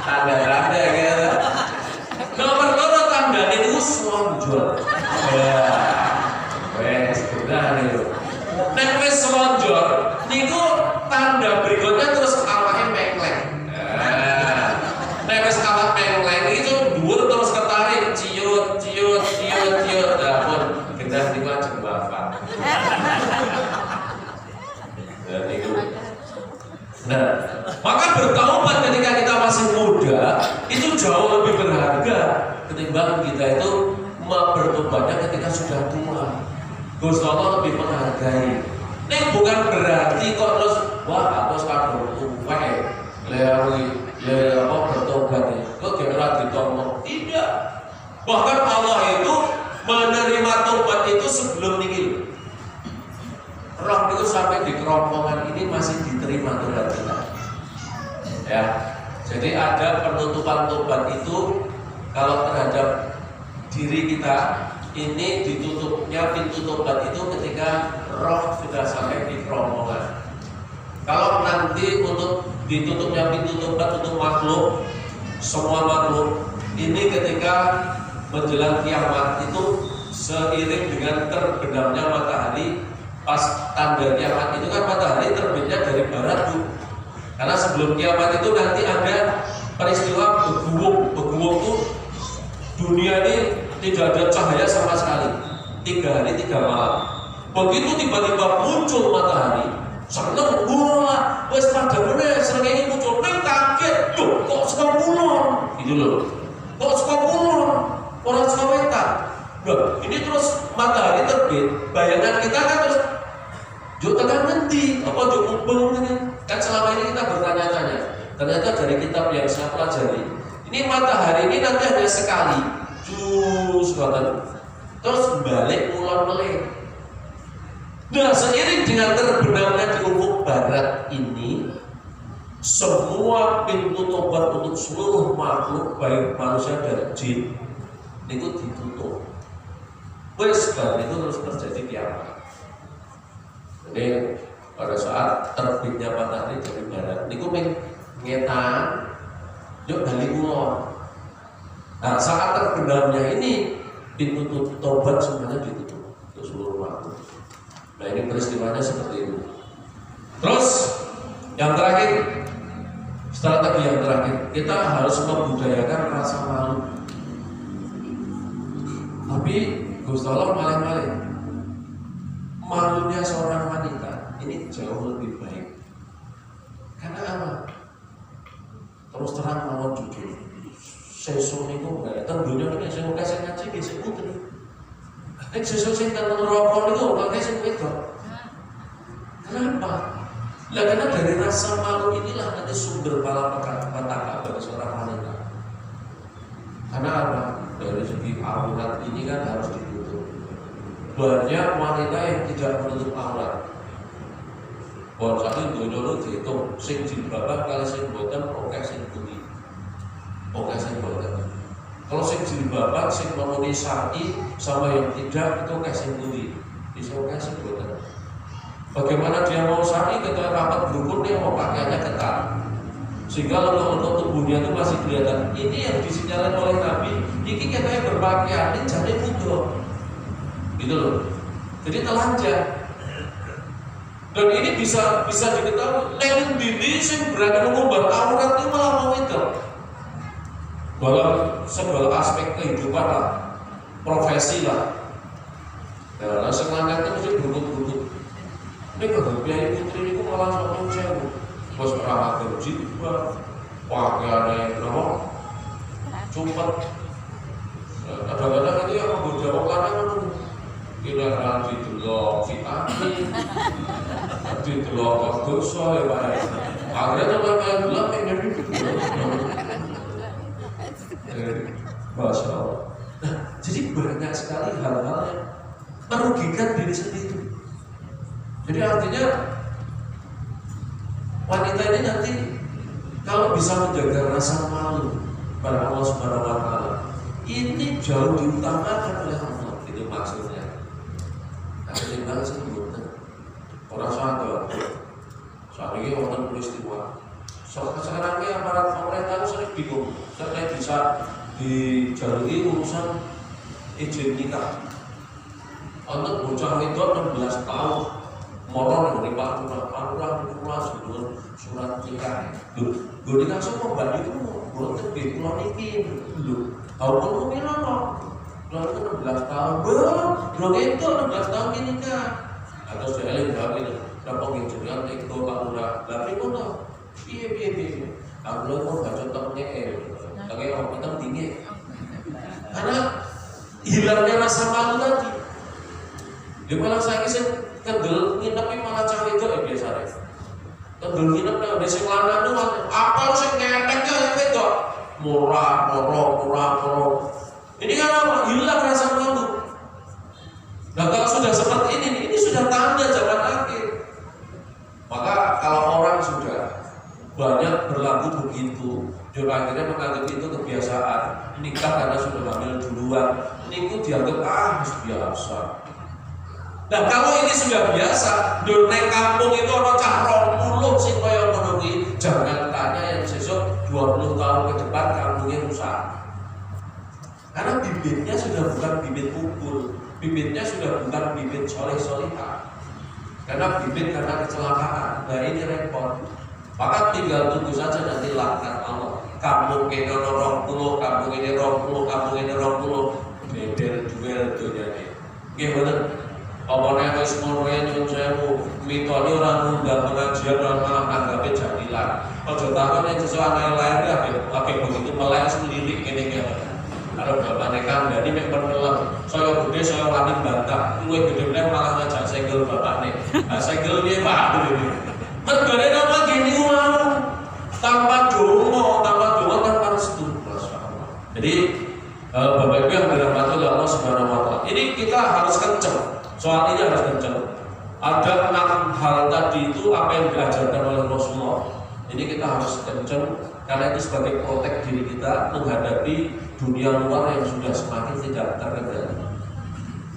tanda-tanda gitu. Nomor loro tandane ku slonjor. Ya. Wes udah niku. Nek wis slonjor niku tanda berikutnya terus awake mengleng. Nek wis awak mengleng itu dhuwur terus ketarik ciut. Dapun gendah niku ajeng wafat. Dan niku. Nah, maka bertaubat ketika kita masih muda itu jauh lebih berharga ketimbang kita itu bertobatnya ketika sudah tua. Gusti Allah lebih menghargai. Ini bukan berarti kok terus wah aku sekarang tuwek bertobat ya. Kok kira ditomong? Tidak. Bahkan Allah itu menerima tobat itu sebelum niki. Roh itu sampai di kerongkongan ini masih diterima tobat kita. Ya. Jadi ada penutupan tobat itu kalau terhadap diri kita ini ditutupnya pintu tobat itu ketika roh sudah sampai di kerongkongan. Kalau nanti untuk ditutupnya pintu tobat untuk makhluk, semua makhluk ini ketika menjelang kiamat itu seiring dengan terbenamnya matahari. Pas tanda kiamat itu kan matahari terbitnya dari barat tuh. Karena sebelum kiamat itu nanti ada peristiwa beguwung itu dunia ini tidak ada cahaya sama sekali 3 hari 3 malam. Begitu tiba-tiba muncul matahari, seneng bola, wes pada bener srengenge muncul, neng kaget, loh kok saka kulon, gitu loh, kok saka kulon, orang saka wetan. Loh, ini terus matahari terbit, bayangan kita kan terus juk tekan nanti, apa juk ubeng ini? Kan selama ini kita bertanya-tanya. Ternyata dari kitab yang saya pelajari, ini matahari ini nanti hanya sekali. Terus balik ulon melek. Nah, seiring dengan terbenamnya di ufuk barat ini, semua pintu tobat untuk seluruh makhluk baik manusia dan jin itu ditutup. Wes dan itu terus terjadi kiamat. Jadi pada saat terbitnya matahari dari barat, niku ngetan, yuk balik ulon. Nah, saat terbenamnya ini pintu tobat semuanya ditutup untuk seluruh makhluk. Nah, ini peristiwanya seperti itu. Terus yang terakhir, strategi yang terakhir, kita harus membudayakan rasa malu. Tapi Gusti Allah maling-maling. Malunya seorang wanita ini jauh lebih baik. Karena apa? Terus terang mawon jujur. Sesuk niku enggak tentunya nek sing kasih ngaji nggih sing putri. Nek sesuk sing teng neraka niku kok sing wedok. Kenapa? Lah karena dari rasa malu inilah nanti sumber malapetaka bagi seorang wanita. Karena apa? Dari segi aurat ini kan harus ditutup. Banyak wanita yang tidak menutup aurat. Bon satu dulu dihitung sing jilbab kali sing boten oke sing putih. Oke sing boten. Kalau sing jilbab sing memenuhi syar'i sama yang tidak itu oke sing putih. Bisa oke sing boten. Bagaimana dia mau syar'i ketika rapat berukun dia mau pakaiannya ketat. Sehingga untuk tubuhnya itu masih kelihatan. Ini yang disinyalir oleh Nabi. Ini katanya berpakaian ini jadi mudah. Gitu loh. Jadi telanjang. Dan ini bisa diketahui. Lain diri sing berani mengubah aurat itu malah mau itu. Dalam segala aspek kehidupan lah, profesi lah. Nah, semangatnya mesti berukut-berukut. Ini kalau biaya putri itu malah satu jauh. Bos perawat jilbab, pakaiannya nomor, cupet. Kadang-kadang itu yang menggoda orang kan kira-kira didelok vitamin, didelok dosa ya Pak. Akhirnya orang yang bilang pengen itu. Masya Allah. Nah, jadi banyak sekali hal-hal yang merugikan diri sendiri. Jadi artinya wanita ini nanti kalau bisa menjaga rasa malu pada Allah Subhanahu wa Ta'ala, ini jauh diutamakan oleh Allah. Itu maksudnya. Tapi tinggal sebutnya orang sadar. Saat ini orang peristiwa. Sekarang ini aparat pemerintah sering bingung. Saya bisa dijalui urusan izin nikah. Untuk bocah itu 16 tahun. Moron dari Pak Lurah sebelum surat nikah. Gue nikah semua mbak itu belum terbit pulau niki dulu. Tahu pun milo lalu itu 16 tahun. Belum itu 16 tahun ini nikah. Atau saya lihat begini, berapa nginjilkan itu Pak Lurah. Tapi pun iya. Aku mau baca topnya tapi orang kita tinggi. Karena hilangnya rasa malu tadi. Dia malah saya kisah kendel nginep malah cari itu biasa deh. Kendel nginep nang desa lanang tuh apa sing ngeteknya yang itu murah. Ini kan apa? Hilang rasa malu. Nah kalau sudah seperti ini sudah tanda zaman akhir. Maka kalau orang sudah banyak berlaku begitu, juga akhirnya menganggap itu kebiasaan. Nikah karena sudah hamil duluan, ini dianggap biasa. Nah kalau ini sudah biasa, neng kampung itu orang cah 20 sing kaya ngono kuwi, jangan tanya yang sesuk 20 tahun ke depan kampungnya rusak. Karena bibitnya sudah bukan bibit unggul, bibitnya sudah bukan bibit soleh-solehah. Karena bibit karena kecelakaan. Nah ini repot. Maka tinggal tunggu saja nanti laknat Allah. Kampung ini 20, kampung ini 20, kampung ini 20. Bebel duel dunyane. Nggih mboten. Apane wis ngono nyuwun sewu, mitone ora ngundang pengajian ora malah anggape jadilan. Aja takon yen sesuk anake lair kabeh begitu melek sendiri kene iki. Karo bapakne kandhani mek penelem, saya gede saya wani bantah, luwih gede meneh malah ngajak segel bapakne. Nah segel piye Pak? Mergane nama gini mau tanpa dongo, tanpa restu. Masyaallah. Jadi Bapak Ibu yang dirahmati oleh Allah Subhanahu wa Ta'ala, ini kita harus kenceng. Soal ini harus kenceng. Ada 6 hal tadi itu apa yang diajarkan oleh Rasulullah. Ini kita harus kenceng karena itu sebagai protek diri kita menghadapi dunia luar yang sudah semakin tidak terkendali.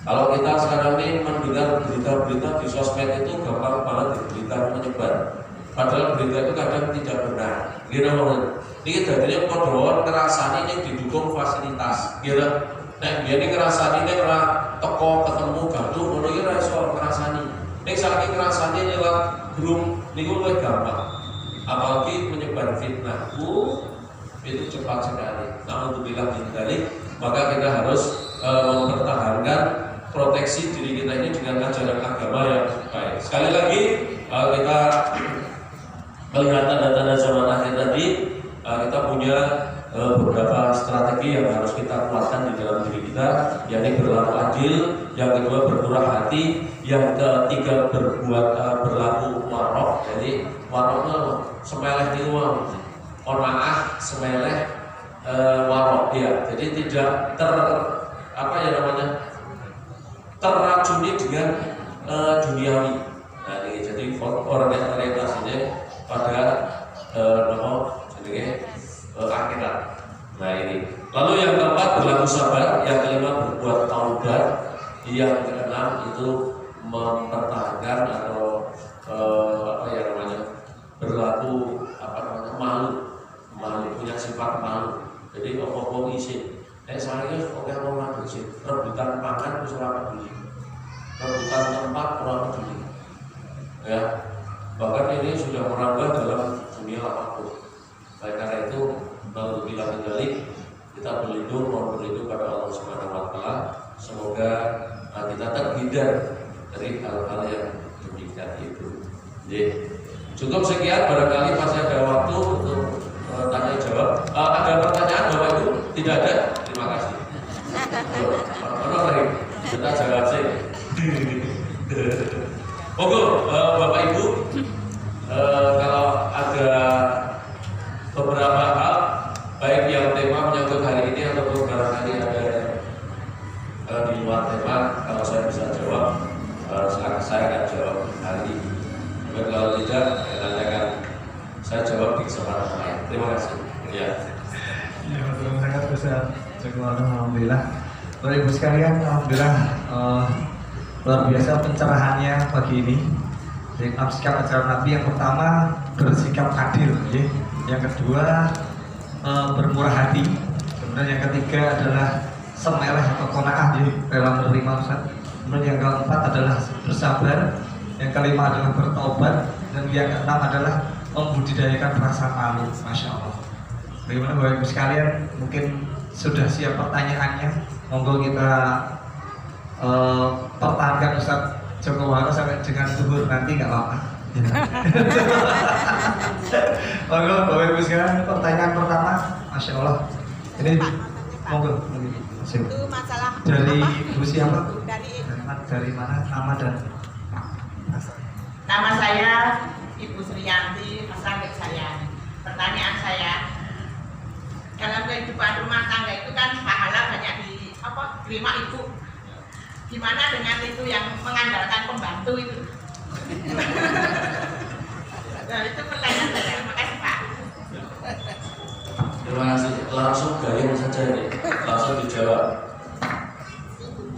Kalau kita sekarang ini mendengar berita-berita di sosmed itu gampang banget berita menyebar. Padahal berita itu kadang tidak benar. Ini jadinya kodoan ngerasani yang didukung fasilitas. Nek dia ini ngerasani ini ora teko ketemu gaduh ngono iki ora iso ngerasani. Nek saking ngerasani lewat grup niku luwih gampang. Apalagi menyebar fitnah. Itu cepat sekali. Namun untuk bilang hindari, maka kita harus mempertahankan proteksi diri kita ini dengan ajaran agama yang baik. Sekali lagi kita melihat tanda-tanda zaman akhir tadi, kita punya beberapa strategi yang harus kita kuatkan di dalam diri kita, yakni berlaku adil, yang kedua bermurah hati, yang ketiga berlaku warok. Jadi waroknya semeleh di uang, onaah semeleh warok ya. Jadi tidak terracuni dengan duniawi. Nah ini jadi orang yang orientasinya pada akhirat. Nah ini. Lalu yang keempat berlaku sabar, yang kelima berbuat taubat, yang keenam itu mempertahankan atau berlaku malu, punya sifat malu. Jadi apa-apa isi. Saya oke mau mati sih. Rebutan pangan wis ora peduli. Rebutan tempat ora peduli. Ya. Bahkan ini sudah merambah dalam dunia apapun. Oleh karena itu, untuk bila kendali, kita mohon berlindung pada Allah Subhanahu wa Ta'ala. Semoga kita terhindar dari hal-hal yang demikian itu. Jadi, cukup sekian, barangkali masih ada waktu untuk tanya jawab. Ada pertanyaan Bapak Ibu? Tidak ada? Terima kasih. Kita jawab sih. Bapak Ibu, kalau ada beberapa hal, baik yang tema menyangkut hari ini ataupun barangkali ada di luar tema, kalau saya bisa jawab, silakan saya akan jawab hari ini. Kalau tidak, saya tanyakan saya jawab di kesempatan lain. Terima kasih. Ya. Ya, betul sangat besar. Alhamdulillah. Bapak Ibu sekalian, alhamdulillah luar biasa pencerahannya pagi ini. Jadi sikap ajaran Nabi yang pertama bersikap adil, ya. Yang kedua bermurah hati. Kemudian yang ketiga adalah semeleh atau qanaah, ya, rela menerima Ustaz. Kemudian yang keempat adalah bersabar. Yang kelima adalah bertobat. Dan yang keenam adalah membudidayakan rasa malu. Masya Allah. Bagaimana Bapak Ibu sekalian, mungkin sudah siap pertanyaannya. Monggo kita pertahankan Ustaz Joko Wahana sampai dengan zuhur nanti, nggak apa-apa. Monggo Bapak Ibu sekalian, pertanyaan pertama, Masya Allah. Ini monggo. Itu masalah dari apa? Ibu siapa? Dari mana? Nama dan nama saya Ibu Sriyanti, pesantren saya. Pertanyaan saya, dalam kehidupan rumah tangga itu kan pahala banyak diterima ibu. Gimana dengan itu yang mengandalkan pembantu itu? Nah, itu pertanyaan saya. Makasih Pak. Terima kasih. Langsung gayung saja nih, langsung dijawab.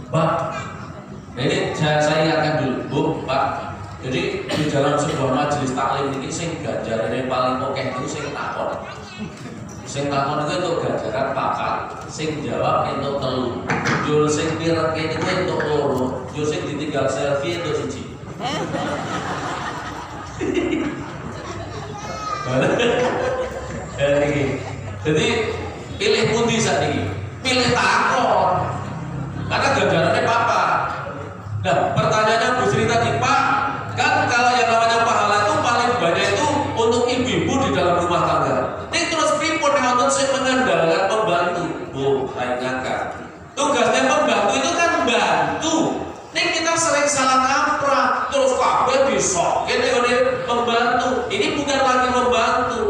Pak, ini saya ingatkan dulu, Bu, Pak. Jadi di dalam sebuah majelis taklim ini sing ganjarane paling oke itu sing takon. Sing takon itu untuk ganjaran papat, sing jawab itu telu. Jul sing pirek itu untuk loro, jul sing ditinggal selfie itu siji. Jadi pilih pundi saat ini, pilih takon. Karena ganjarannya papat. Nah, pertanyaannya Bu Sri tadi, Pak, kan kalau yang namanya pahala itu paling banyak itu untuk ibu-ibu di dalam rumah tangga. Ini terus pripun yang saya mengandalkan pembantu. Bu, saya nyangka. Tugasnya pembantu itu kan bantu. Ini kita sering salah kaprah. Terus kabeh bisa. Ini pembantu. Ini bukan lagi membantu.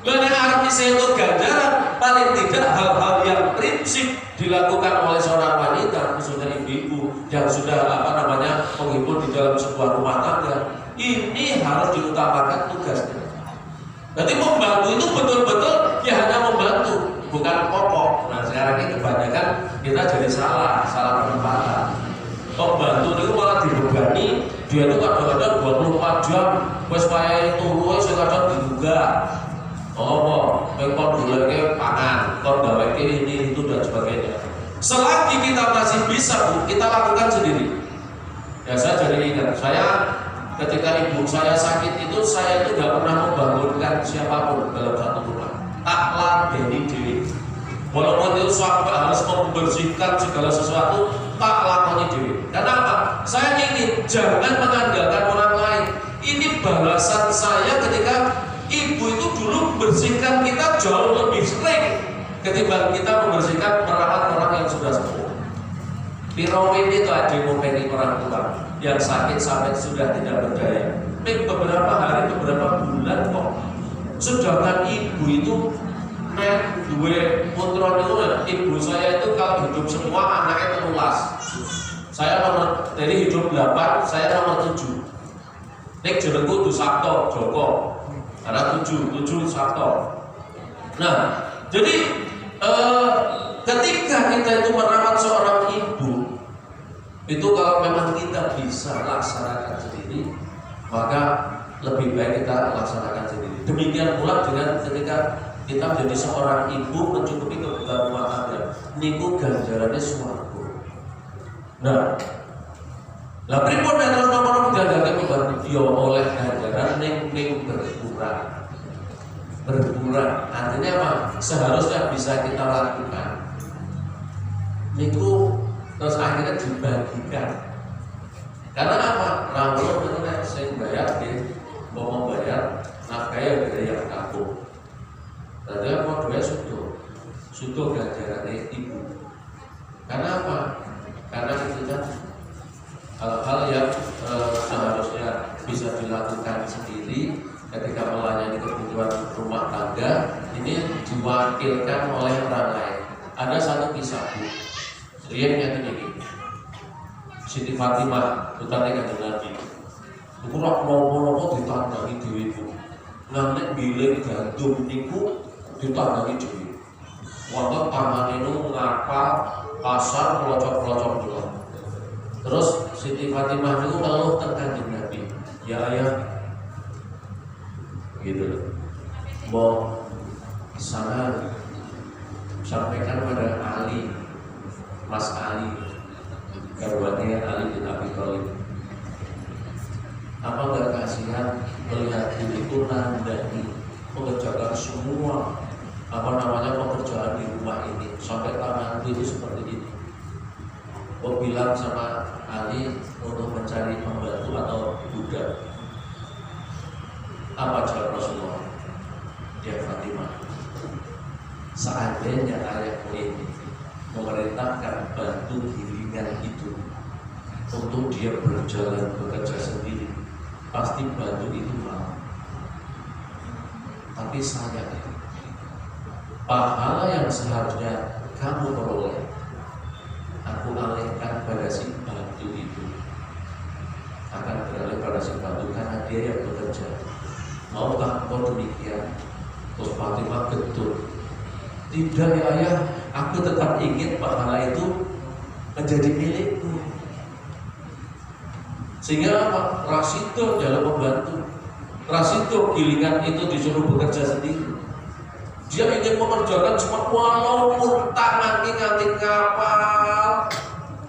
Karena arti saya untuk ganjaran paling tidak hal-hal yang prinsip dilakukan oleh seorang wanita, khususnya ibu-ibu yang sudah menghibur di dalam sebuah rumah tangga. Ini harus diutamakan tugasnya. Berarti membantu itu betul-betul ya hanya membantu, bukan pokok. Nah sekarang ini kebanyakan kita jadi salah penempatan. Pembantu itu malah dibebani, dia itu kadang-kadang 24 jam, wes payah itu, wes kadang diduga. Pengkon dulu pangan, kon gawe ini itu dan sebagainya. Selagi kita masih bisa, Bu, kita lakukan sendiri. Ya saya jadi ingat, saya ketika ibu saya sakit itu saya itu gak pernah membangunkan siapapun dalam satu rumah. Tak ladeni diri. Walaupun itu sampai harus membersihkan segala sesuatu, tak lakoni diri. Kenapa? Saya ingin jangan mengandalkan orang lain. Ini balasan saya ketika ibu itu dulu bersihkan kita jauh lebih sering ketimbang kita membersihkan merawat orang yang sudah sembuh. Pirawin itu ada yang ngopeni orang tua yang sakit sampai sudah tidak berdaya. Ini beberapa hari, beberapa bulan kok. Sedangkan ibu itu dua putra itu, ibu saya itu kalau hidup semua anaknya terulas. Saya dari hidup 8, saya nomor 7. Nek jenengku Dusakto Joko. Ada 7 Sabto. Nah, jadi ketika kita itu merawat seorang ibu, itu kalau memang kita bisa laksanakan sendiri, maka lebih baik kita laksanakan sendiri. Demikian pula dengan ketika kita menjadi seorang ibu mencukupi kebutuhan rumah tangga, niku ganjarannya swarga. Nah, lah pripun nek terus nomor diandalke pembantu yo oleh ganjaran ning berkurang. Artinya apa? Seharusnya bisa kita lakukan. Niku terus akhirnya dibagikan. Karena apa? Rawuh itu nek sing bayar mau membayar nafkahnya dari yang kampung. Tadi apa dua sudah ganjarannya ibu. Karena apa? Karena itu kan hal-hal yang seharusnya bisa dilakukan sendiri ketika melayani kebutuhan rumah tangga ini diwakilkan oleh orang lain. Ada satu kisah, Bu. Rian ini Siti Fatimah putrane Kanjeng Nabi. Iku rak nopo-nopo ditandangi dhewe, Bu. nek giling gandum niku ditandangi dhewe. Wonten pamane niku ngapal pasar pelocok-pelocok dulu. Terus Siti Fatimah niku ngeluh teng Kanjeng Nabi. Ya ayah, gitu. Mau sana sampaikan pada Ali, Mas Ali, garwannya Ali bin Abi Thalib. Apa nggak kasihan melihat itu nandani mengerjakan semua pekerjaan di rumah ini sampai tanganku itu seperti ini. Kau bilang sama Ali untuk mencari pembantu atau budak. Apa jawab Rasulullah? Ya Fatimah, seandainya ayahmu ini memerintahkan bantu gilingan itu untuk dia berjalan bekerja sendiri, pasti bantu itu mau. Tapi sayang, pahala yang seharusnya kamu peroleh, aku alihkan pada si bantu itu, akan beralih pada si bantu karena dia yang bekerja. Maukah kau demikian? Terus Fatimah betul. Tidak ya ayah, aku tetap ingin pahala itu menjadi milikku. Sehingga apa? Rasido dalam membantu. Rasido gilingan itu disuruh bekerja sendiri. Dia ingin mengerjakan semua walaupun tangan nganti kapal,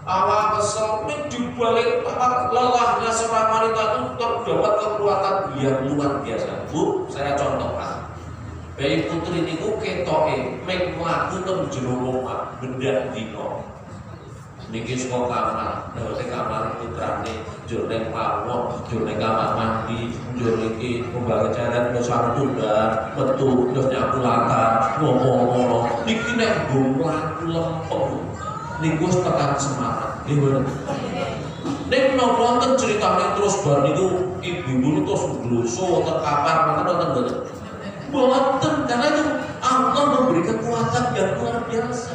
awak kesel, dibalik lelahnya seorang wanita itu terdapat kekuatan yang luar biasa. Bu, saya contohkan. Bayi putri niku ketoke ming mlaku teng jero omah benda dino. Niki saka kamar, nek kamar putrane njur ning pawon, njur ning kamar mandi, njur iki pembangun jalan besar tunda, metu terus nyapu latar, ngomong-ngomong. Niki nek nggo mlaku lempeng. Niku tekan Semarang. Nggih mboten. Nek napa wonten critane terus bar niku ibu-ibu terus ngloso wonten kamar wonten mboten. Boten, karena itu Allah memberi kekuatan yang luar biasa.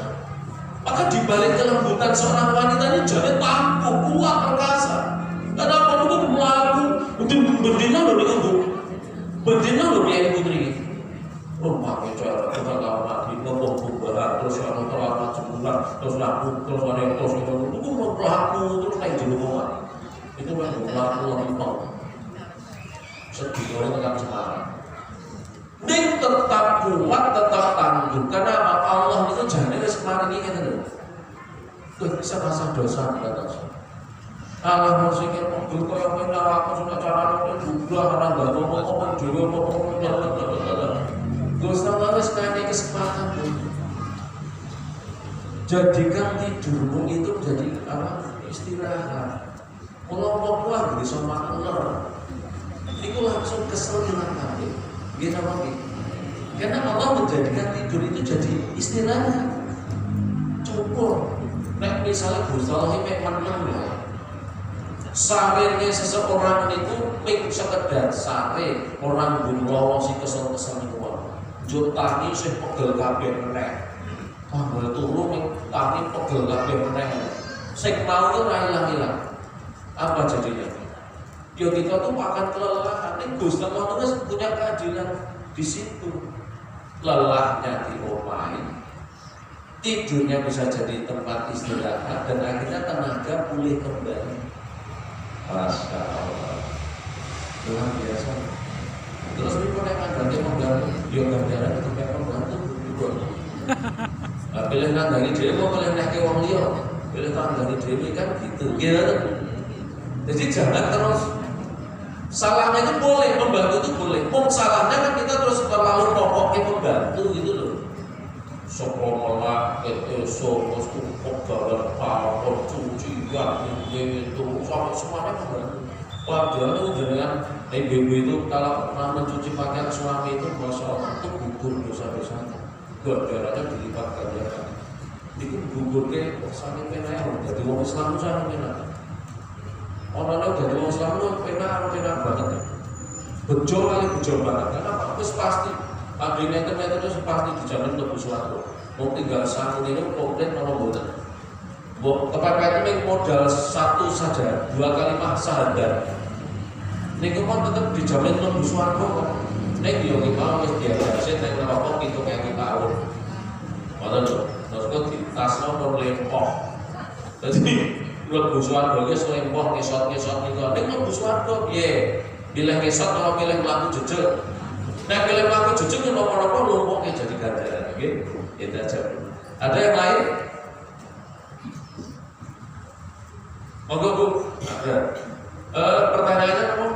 Maka dibalik kelembutan seorang wanita ini jadi tangguh, kuat, perkasa. Karena apa itu melaku, itu berdina loh itu bu, berdina loh dia putri. Pakai cara kita kalau mati ngomong bubaran terus kalau terlambat sebulan terus laku terus ada yang terus itu melaku terus naik di rumah. Itu kan melaku lempeng. Sedih orang tetap semangat. Ning tetap kuat, tetap tangguh. Karena apa? Allah itu jangan semarang ini kan itu. Bisa masa dosa kata saya. Allah musikir mobil kau yang punya aku sudah cara itu juga karena nggak ngomong juga ngomong. Gusti Allah sekali kesempatan itu. Jadikan tidurmu itu menjadi apa? Istirahat. Kalau mau keluar dari sama Allah, itu langsung kesel dengan kami. Gitu lagi. Karena Allah menjadikan tidur itu jadi istirahat. Cukup. Nek misalnya Gusti Allah mek meneng ya. Sarirnya seseorang itu ping sekedar sare orang gunung si kesel-kesel niku. Njur tangi sing pegel kabeh meneh. Tambah turu ning tangi pegel kabeh meneh. Sing mau itu ora ilang-ilang. Apa jadinya? Ya kita tuh akan kelelahan. Ini Gusti Allah itu punya keadilan di situ. Lelahnya diomain, tidurnya bisa jadi tempat istirahat dan akhirnya tenaga pulih kembali. Masya Allah, luar biasa. Terus ini pun yang ganti pembantu, dia gantian itu kayak pembantu juga. Pilih dari dia, mau pilih naik ke wong liya, pilih dari dia kan gitu. Jadi jangan terus. Salahnya itu boleh, membantu itu boleh. Salahnya kan kita terus terlalu pokoknya membantu gitu loh. Sekolah, terus pegawai, pawon, cuci, itu sampai semuanya membantu. Padahal itu dengan ibu itu kalau mencuci pakaian suami itu masalah itu gugur dosa-dosanya. Gara-garanya dilipat gandakan. Itu gugurnya saking penanya, jadi orang Islam itu saking penanya. Orang-orang dari orang Islam itu pena banget. Bejo kali bejo banget. Karena itu pasti adanya internet itu pasti dijamin lebih suatu. Mau tinggal satu ini komplit orang boten. Kepada itu modal satu saja, 2 kalimat syahadat. Ini kan tetap dijamin lebih suatu. Nek yo ki mau wis diajarin nek rokok itu kayak tahun. Ngoten lho. Terus kok ditasno kok lempoh. Dadi mlebu swarga ki lempoh ngesot-ngesot niku. Nek mlebu swarga piye? Pilih ngesot atau pilih mlaku jujur? Nek pilih mlaku jujur ki napa-napa lumpuhke jadi ganjaran nggih. Itu aja. Ada yang lain? Monggo Bu. Ada. Pertanyaannya apa?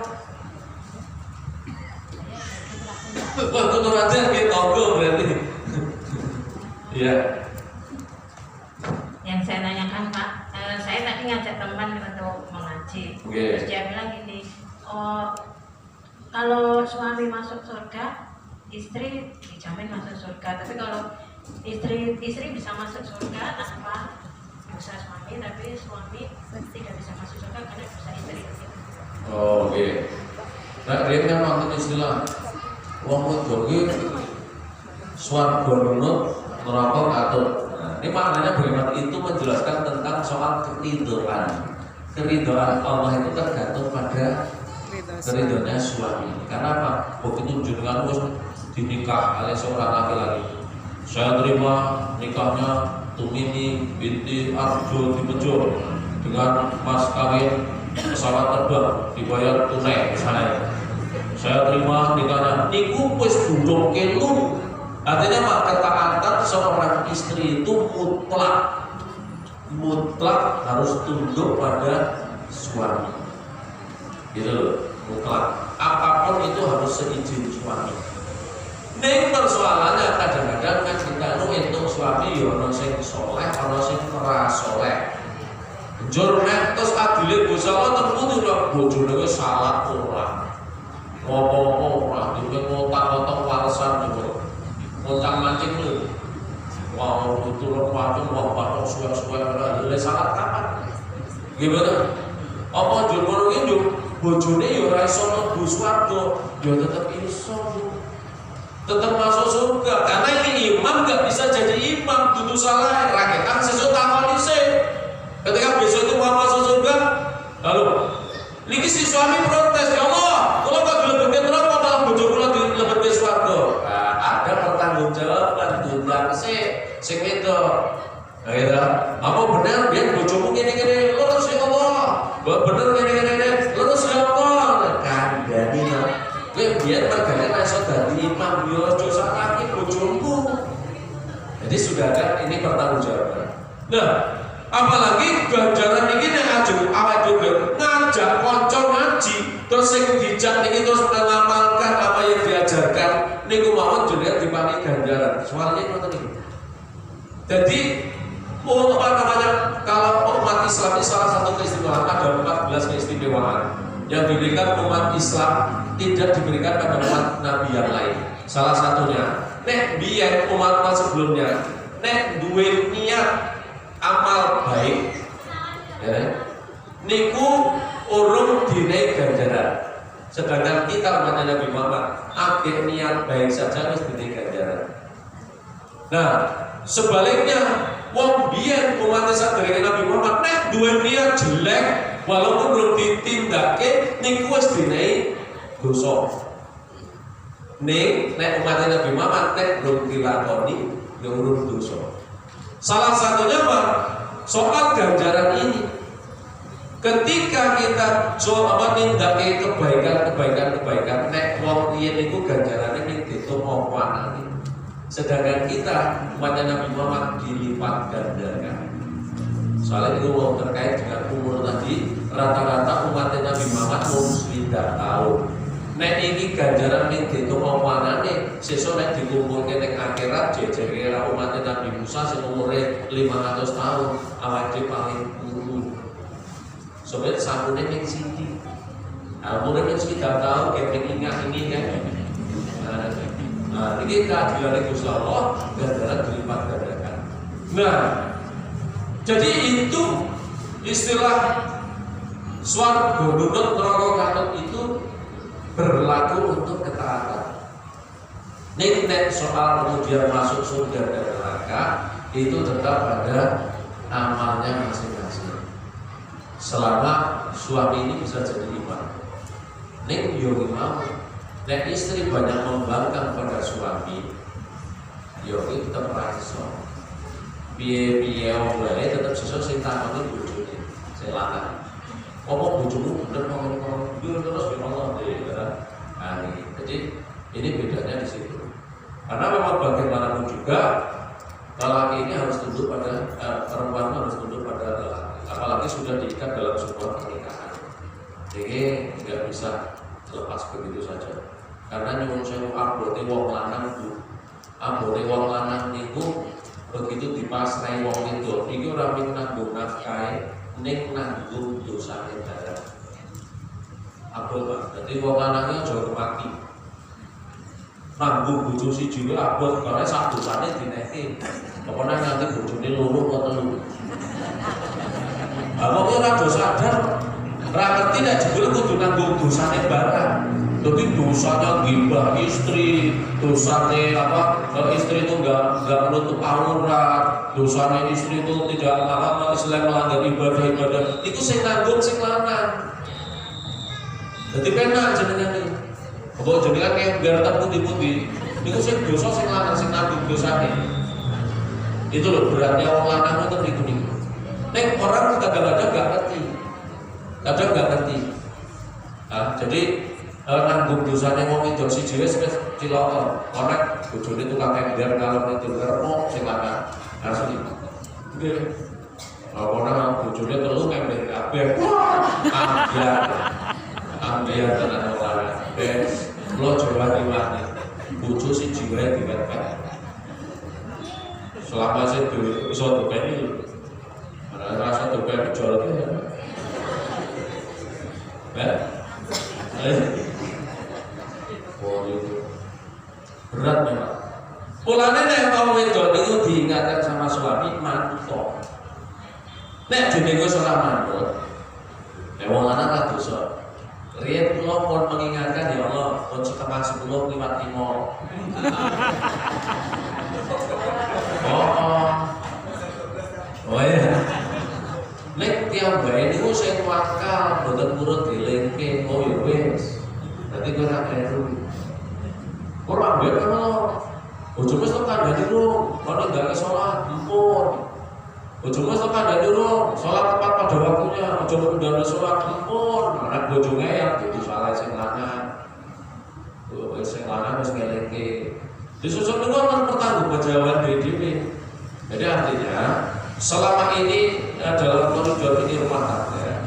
Wah, tutur aja nggih tonggo berarti. Iya. Yang saya tanyakan Pak, saya tadi ngajak teman untuk mengaji. Terus dia bilang gini, oh, kalau suami masuk surga, istri dijamin masuk surga. Tapi kalau istri bisa masuk surga tanpa dosa suami, tapi suami tidak bisa masuk surga karena dosa istri. Oh, oke. Nah, dia kan nonton istilah wong wedok iki swarga nunut neraka katut. Nah, ini maknanya bagaimana itu menjelaskan tentang soal keridhaan. Keridhaan Allah itu tergantung pada keridhaannya suami. Karena apa? Begitu jenengan wis dinikah oleh seorang laki-laki. Saya terima nikahnya Tumini binti Arjo di Bejo dengan mas kawin pesawat terbang dibayar tunai misalnya. Saya terima nikahnya niku wis durung kelu. Artinya apa? Ketaatan seorang istri itu mutlak harus tunduk pada suami. Gitu loh, mutlak. Apapun itu harus seizin suami. Ning persoalannya kadang-kadang kan kita itu suami ya ono sing saleh, ono sing ora saleh. Njur nek terus adile bosa tentu ora bojone wis salah ora. Apa-apa ora dhewe ngotak-otak walesan niku. Ngoncang mancing lho. Wah, turun watu wah batok suwe-suwe ora lha salah kapan? Gimana? Apa njur ngono ki njur bojone ya ora iso mlebu swarga, ya tetep iso. Tetap masuk surga karena ini imam nggak bisa jadi imam dudu salah rakyatan sesuatu takon isih ketika besok itu mau masuk surga lalu niki si suami protes ya Allah kalau nggak dilebetkan neraka malah bojo kula dilebetke swarga. Nah, ada pertanggungjawaban diundang sing itu gitu. Apa benar biar bojomu gini-gini lurus ya Allah bener gini-gini lurus ya Allah kandhani biar mergane iso dadi imam yo aja sakake bojomu. Jadi sudah ada ini pertanggungjawaban. Nah, apalagi ganjaran iki nek ajeng awake dhewe ngajak kanca ngaji terus sing dijak niki terus mengamalkan apa yang diajarkan niku mawon jenengan diparingi ganjaran. Soalnya ngoten iki. Jadi apa namanya? Kalau umat Islam ini salah satu keistimewaan ada 14 keistimewaan yang diberikan umat Islam tidak diberikan pada umat Nabi yang lain. Salah satunya, nek biyen umat sebelumnya, nek duwe niat amal baik, ya, niku urung dinai ganjaran. Sedangkan kita umat Nabi Muhammad, akhir niat baik saja harus dinai ganjaran. Nah, sebaliknya, wong biyen umat sadurunge Nabi Muhammad, nek duwe niat jelek, walaupun belum ditindake, niku wis dinai dosa. Ning nek umat Nabi Muhammad nek belum dilakoni ya urung dosa. Salah satunya apa? Soal ganjaran ini. Ketika kita coba nindake kebaikan nek wong riyen niku ganjarane ning ditung apa anane. Sedangkan kita umat Nabi Muhammad dilipat gandakan. Soalnya itu mau terkait dengan umur tadi, rata-rata umat Nabi Muhammad umur 9 tahun. Nek ini ganjaran ning ditung omonane, sesuk nek dikumpulke ning akhirat jejere umat Nabi Musa sing umure 500 tahun, awake paling puru. Sobat sampune ning sini. Umure ning 9 tahun keping ingat ini kan. Nah, ini keadilan Gusti Allah ganjaran dilipat gandakan. Nah, jadi itu istilah swarga nunut neraka katut itu berlaku untuk ketaatan. Nek soal kemudian masuk surga dan neraka itu tetap ada amalnya masing-masing. Selama suami ini bisa jadi imam. Nek yo imam Nek istri banyak membangkang pada suami, yo itu tetap raiso. Piye-piye wong wae tetep sesuk sing takoni bojone, sing lanang. Apa bojomu bener ngomong yo terus ngomong deh. Nah, jadi ini bedanya di situ. Karena memang bagaimanapun juga lelaki ini harus tunduk pada perempuan harus tunduk pada lelaki. Apalagi sudah diikat dalam sebuah pernikahan. Jadi nggak bisa lepas begitu saja. Karena nyuwun sewu abote wong lanang itu, abote wong lanang niku begitu dipasrai wong itu, iki ora mung nanggung nafkahe, ning nanggung dosane barang. Abot Pak. Dadi wong lanang aja kemaki. Nanggung bojo siji kuwi abot karena sak dosane dineki. Apa nang nganti bojone loro apa telu. Apa ora sadar ora ngerti nek jebul kudu nanggung dosane barang. Jadi dosanya ghibah istri, dosanya istri itu nggak menutup aurat, dosanya istri itu tidak melanggar ibadah, itu sing nanggung sing lanang. Jadi penak jenengan iki. Apa jenengan kayak biar terpundi-pundi, itu sing dosa sing lanang sing nanggung dosane. Itu loh beratnya wong lanang itu nih. Nek orang kadang-kadang nggak ngerti, Nah, jadi nanggung dosane wong wedok siji wis cilaka. Konek bojone tukang ember ngalor itu kermo sing lanang. Asli. Nggih. Apa nang bojone telu ember kabeh. Ambiar tenan ora. Lo coba diwani. Bojo siji wae diwet-wet. Selama saya iso dopeni. Rasa dopeni jual ki. Berat memang. Mulane nek wong wedok niku diingatkan sama suami manut. Nek dene wis ora manut, nek wong lanang ra dosa. Riyen kula pun mengingatkan ya Allah, pun setengah 10 liwat 5. Oh iya. Nek tiang bae niku sing wakal boten purut dilengke, oh ya wis. Dadi kowe ra kleru. Ora ambek ngono. Bojomu wis kandhani ro, kono ndak salat, empun. Bojomu wis kandhani ro, salat tepat pada waktunya, aja menunda salat, empun. Anak bojone yang dadi salah sing lanang. Wis sing lanang wis ngelingke. Disusun niku kan pertanggungjawaban dhewe. Jadi artinya selama ini dalam koridor ini rumah tangga,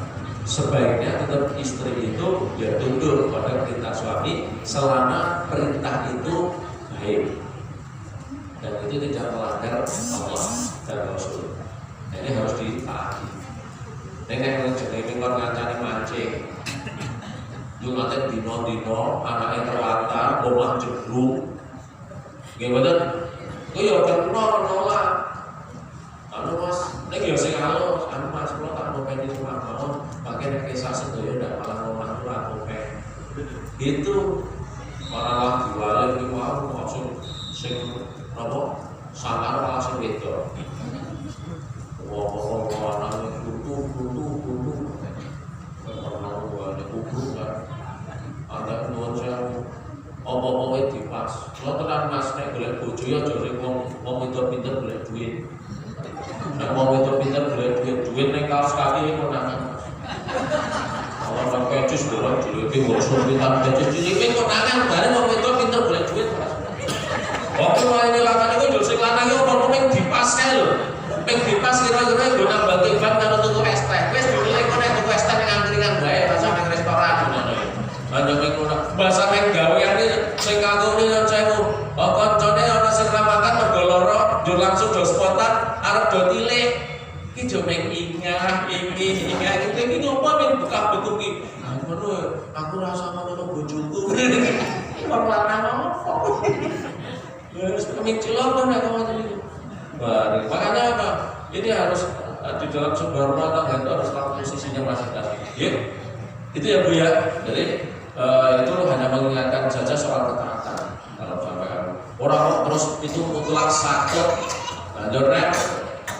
sebaiknya tetap istri itu ya tunduk pada perintah suami selama perintah itu baik dan itu tidak melanggar Allah dan Rasul. Ini harus ditaati. Dengan jenis orang ngancani mancing, Jumatnya dino anaknya terlantar, omah jeblok, gimana? Itu ya menolak. Mas, ini ya sing halus, mas, kalau tak mau pengen di rumah mau pakai nek kisah sedoyo ndak malah ngomong aku aku pengen. Itu malah diwale iki wae maksud sing napa sangar malah sing wedok. Wong lanang kutu. Orang wae kutu kan. Ada nuwun sewu. Apa-apa wae dipas. Kalau tenan Mas nek golek bojo ya aja wong wedok pinter golek duit. Nek wong itu pinter golek duit ning kaos kaki iki konangan. Ora kecus ora duit ngurus pintar kecus iki konangan bare wong itu pinter golek duit. Oke wae ini lakane kuwi sing lanang iki ono ping dipas kae lho. Ping dipas kira-kira nggo nambah timbang karo tuku es teh. Wis dulure kok nek tuku es teh ning angkringan bae rasa ning restoran ngono. Hanya ping ngono. Bahasa ping gaweane sing kanggo niku sewu. Kancane ana sing ramakan mergo lara, njur langsung do spontan arep do tilik. Ki jo meng ingat iki ngopo men bekak-bekuk iki. Ngono aku rasa ngono bojoku. Wong lanang opo? Wis ming cilok nek ngono iki. Makanya apa? Ini harus di dalam sebuah rumah tangga itu harus tahu posisinya masing-masing. Ya, itu ya Bu ya. Jadi itu hanya mengingatkan saja soal ketaatan. Kalau sampai orang terus itu mutlak sakit. Lanjut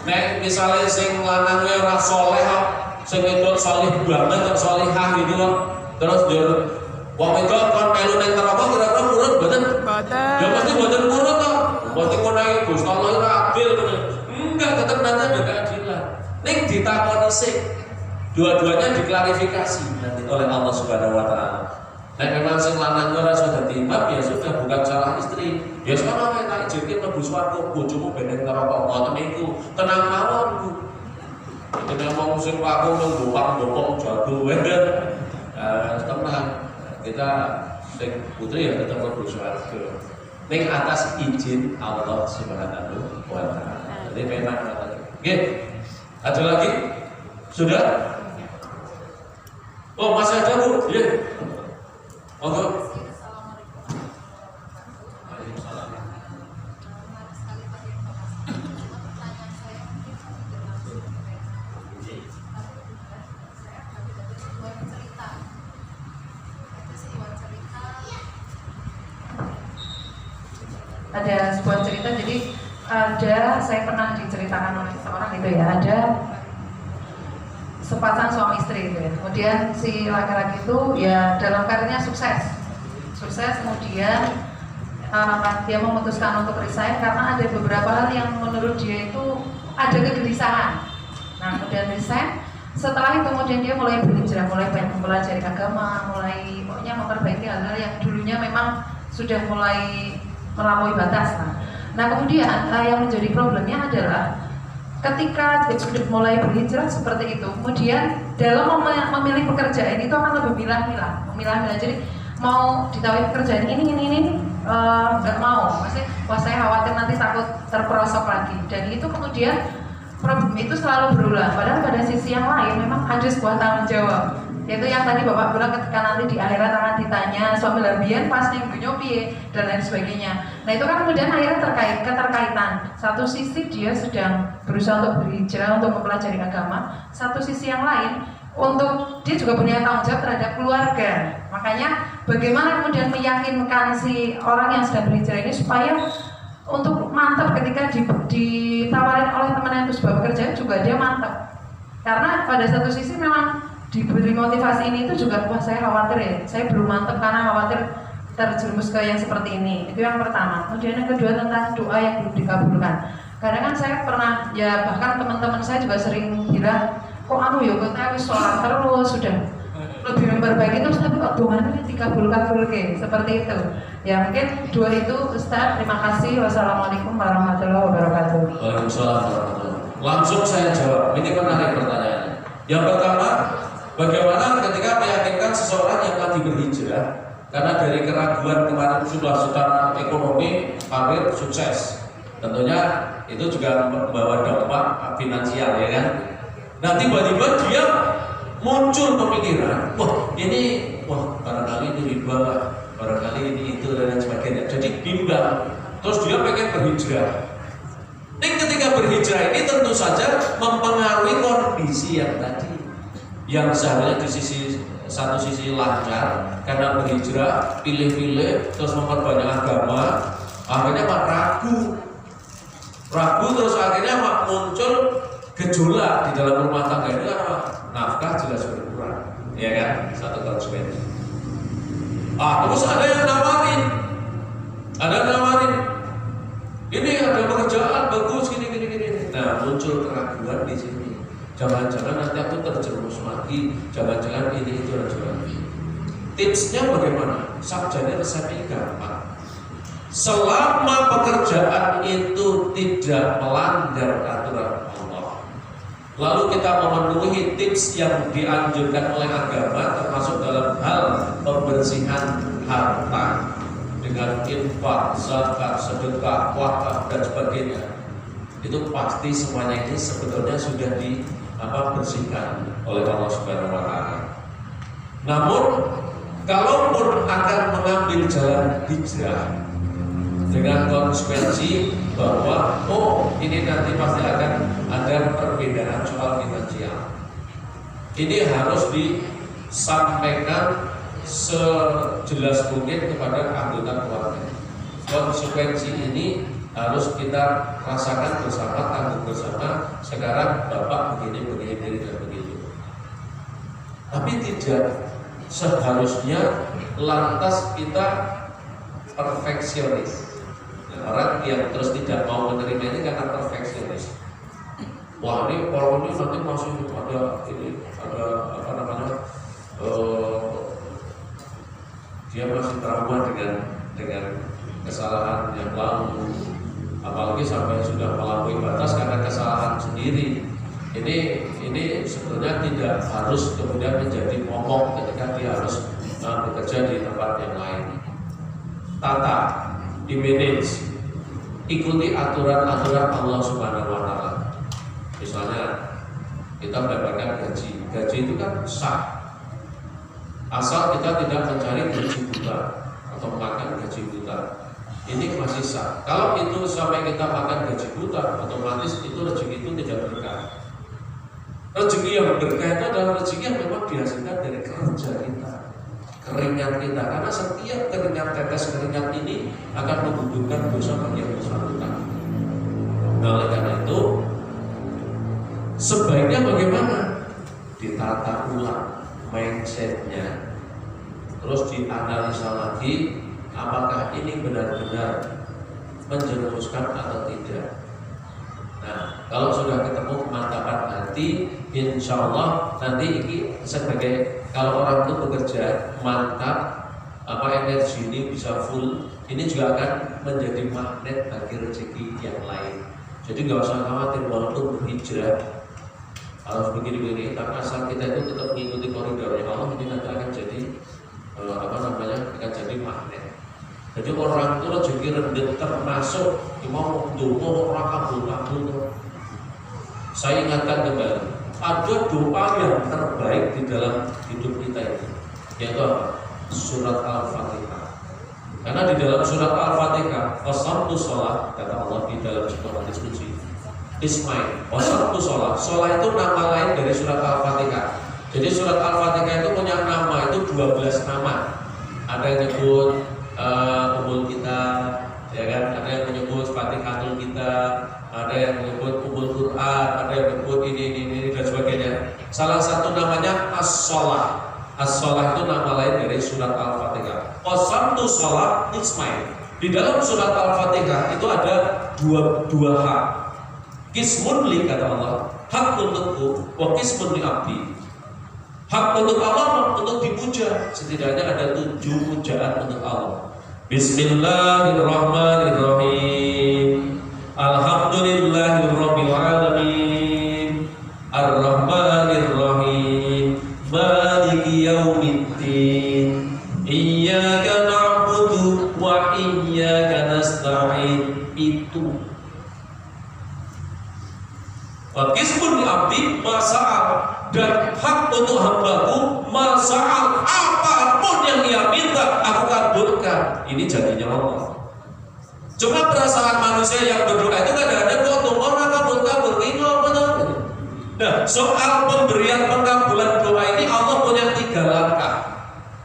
nek misalnya sing lanang ora saleh, sing wedok saleh banget atau salihah gitu loh. Terus njur wong wedok kon melu ning neraka Berarti ngono iki Gus, Allah ora adil. Enggak, tetep nanti ada keadilan. Ning ditakoni sik. Dua-duanya diklarifikasi nanti oleh Allah Subhanahu wa taala. Nek memang sing lanang ora sudah imam ya sudah, bukan salah istri. Ya sono wae tak izinke mlebu swarga, bojomu ben neraka ngoten niku. Tenang mawon, Bu. Nek mau sing aku nggopang-gopong jago wae. Tenang. Kita sing putri ya tetap mlebu swarga. Ning atas izin Allah Subhanahu wa taala. Jadi memang oke. Ada lagi? Sudah? Oh, masih ada, Bu? Iya. Monggo. Ada sebuah cerita, jadi saya pernah diceritakan oleh seseorang gitu ya, ada sepasang suami istri gitu ya. Kemudian si laki-laki itu ya dalam karirnya sukses, kemudian dia memutuskan untuk resign karena ada beberapa hal yang menurut dia itu ada kegelisahan. Nah, kemudian resign. Setelah itu kemudian dia mulai berhijrah, mulai banyak mempelajari agama, mulai pokoknya memperbaiki hal-hal yang dulunya memang sudah mulai melampaui batas. Nah kemudian yang menjadi problemnya adalah ketika dia sudah mulai berhijrah seperti itu, kemudian dalam memilih pekerjaan itu akan lebih milah-milah. Jadi mau ditawari pekerjaan ini nggak mau, maksudnya wah saya khawatir nanti takut terperosok lagi. Dan itu kemudian problem itu selalu berulang. Padahal pada sisi yang lain memang ada sebuah tanggung jawab, yaitu yang tadi Bapak bilang ketika nanti di akhirat akan ditanya suami labian pas ning dunyo piye dan lain sebagainya. Nah itu kan kemudian akhirnya keterkaitan. Satu sisi dia sedang berusaha untuk berhijrah, untuk mempelajari agama. Satu sisi yang lain untuk dia juga punya tanggung jawab terhadap keluarga. Makanya bagaimana kemudian meyakinkan si orang yang sedang berhijrah ini supaya untuk mantap ketika ditawarin oleh temannya untuk sebuah pekerjaan juga dia mantap. Karena pada satu sisi memang diberi motivasi ini itu juga, wah saya khawatir ya, saya belum mantap karena khawatir terjerumus ke yang seperti ini. Itu yang pertama. Kemudian yang kedua tentang doa yang belum dikabulkan. Kadang kan saya pernah, ya bahkan teman-teman saya juga sering bilang, kok kok saya wis sholat terus sudah lebih memperbaiki terus tapi kok doanya dikabulkan seperti itu. Ya mungkin dua itu Ustaz. Terima kasih. Wassalamualaikum warahmatullahi wabarakatuh. Waalaikumsalam warahmatullahi wabarakatuh. Langsung saya jawab. Ini menarik pertanyaannya. Yang pertama, bagaimana ketika meyakinkan seseorang yang lagi berhijrah karena dari keraguan kemarin sudah secara ekonomi, karir, sukses. Tentunya itu juga membawa dampak finansial ya kan. Nah tiba-tiba dia muncul pemikiran, wah barangkali ini riba, barangkali ini itu dan lain sebagainya. Jadi bimbang, terus dia pengen berhijrah. Dan ketika berhijrah ini tentu saja mempengaruhi kondisi yang tadi, yang seharusnya di satu sisi lancar karena berhijrah, pilih-pilih, terus memperbanyak agama, akhirnya ragu terus akhirnya muncul gejolak di dalam rumah tangga itu karena nafkah jelas berkurang, ya kan? Satu konsekuensi. Terus ada yang nawarin, ini ada pekerjaan bagus gini. Nah muncul keraguan di sini. Jangan-jangan nanti aku terjerumus lagi, jangan-jangan ini itu dan sebagainya. Tipsnya bagaimana? Sabjanya resepnya gampang. Selama pekerjaan itu tidak melanggar aturan Allah, lalu kita memenuhi tips yang dianjurkan oleh agama, termasuk dalam hal pembersihan harta dengan infak, zakat, sedekah, wakaf dan sebagainya, itu pasti semuanya ini sebetulnya sudah dibersihkan oleh Allah Subhanahu wa taala. Namun kalaupun akan mengambil jalan hijrah dengan konsekuensi bahwa ini nanti pasti akan ada perbedaan soal finansial, ini harus disampaikan sejelas mungkin kepada anggota keluarga. Konsekuensi ini harus kita rasakan bersama, tanggung bersama. Sekarang bapak begini dan begitu. Tapi tidak seharusnya lantas kita perfeksionis. Orang yang terus tidak mau menerima ini karena perfeksionis. Wah, ini kalau ini nanti masih ada apa namanya, dia masih trauma dengan kesalahan yang lalu, apalagi sampai sudah melampaui batas karena kesalahan sendiri. Ini sebenarnya tidak harus kemudian menjadi momok ketika dia harus bekerja di tempat yang lain. Tata, di-manage, ikuti aturan-aturan Allah Subhanahu wa Ta'ala. Misalnya kita mendapatkan gaji itu kan sah, asal kita tidak mencari gaji buta atau makan gaji buta, ini masih sah. Kalau itu sampai kita makan gaji buta, otomatis itu rezeki itu tidak berkah. Rezeki yang berkah itu adalah rezeki yang memang dihasilkan dari kerja kita, keringat kita, karena setiap keringat tetes keringat ini akan menggugurkan dosa bagi yang bersangkutan. Nah, oleh karena itu sebaiknya bagaimana? Ditata ulang mindsetnya, terus dianalisa lagi apakah ini benar-benar menjerumuskan atau tidak. Nah, kalau sudah ketemu kemantapan hati, insya Allah nanti ini sebagai, kalau orang itu bekerja mantap, energi ini bisa full, ini juga akan menjadi magnet bagi rezeki yang lain. Jadi nggak usah khawatir walaupun berhijrah harus begini-begini, tapi asal kita itu tetap mengikuti koridornya Allah, ini nanti akan jadi akan jadi magnet. Jadi orang itu rezeki rendah termasuk mau doa orang kabul. Saya ingatkan kembali, ada doa yang terbaik di dalam hidup kita ini, yaitu apa? Surat Al-Fatihah. Karena di dalam surat Al-Fatihah, wasabtu sholat, kata Allah di dalam sebuah hadis qudsi, Ismail, wasabtu sholat. Sholat itu nama lain dari surat Al-Fatihah. Jadi surat Al-Fatihah itu punya nama, itu 12 nama. Ada yang nyebut umul kita, ya kan? Ada yang menyebut Fatihatul kita, ada yang menyebut umul Quran, ada yang menyebut ini dan sebagainya. Salah satu namanya as-sholah. As-sholah itu nama lain dari surat Al-Fatihah. Qasamtu sholat Ismail. Di dalam surat Al-Fatihah itu ada dua hak. Qismun li, kata Allah, hak untukku, wa qismun li abdi. Hak untuk Allah untuk dipuja, setidaknya ada 7 pujaan untuk Allah. Bismillahirrahmanirrahim. Alhamdulillahirabbil alamin. Arrahmanirrahim. Maliki yaumiddin. Iyyaka na'budu wa iyyaka nasta'in. Itu. Wa qismun li abdi masa'al, dan hak untuk hambaku masa'al, apapun yang ia minta aku kabulkan. Ini janjinya Allah. Cuma perasaan manusia yang berdoa itu kadang-kadang kok tuh orang kabul-kabul ini apa namanya. Nah, soal pemberian pengkabulan doa ini Allah punya 3 langkah.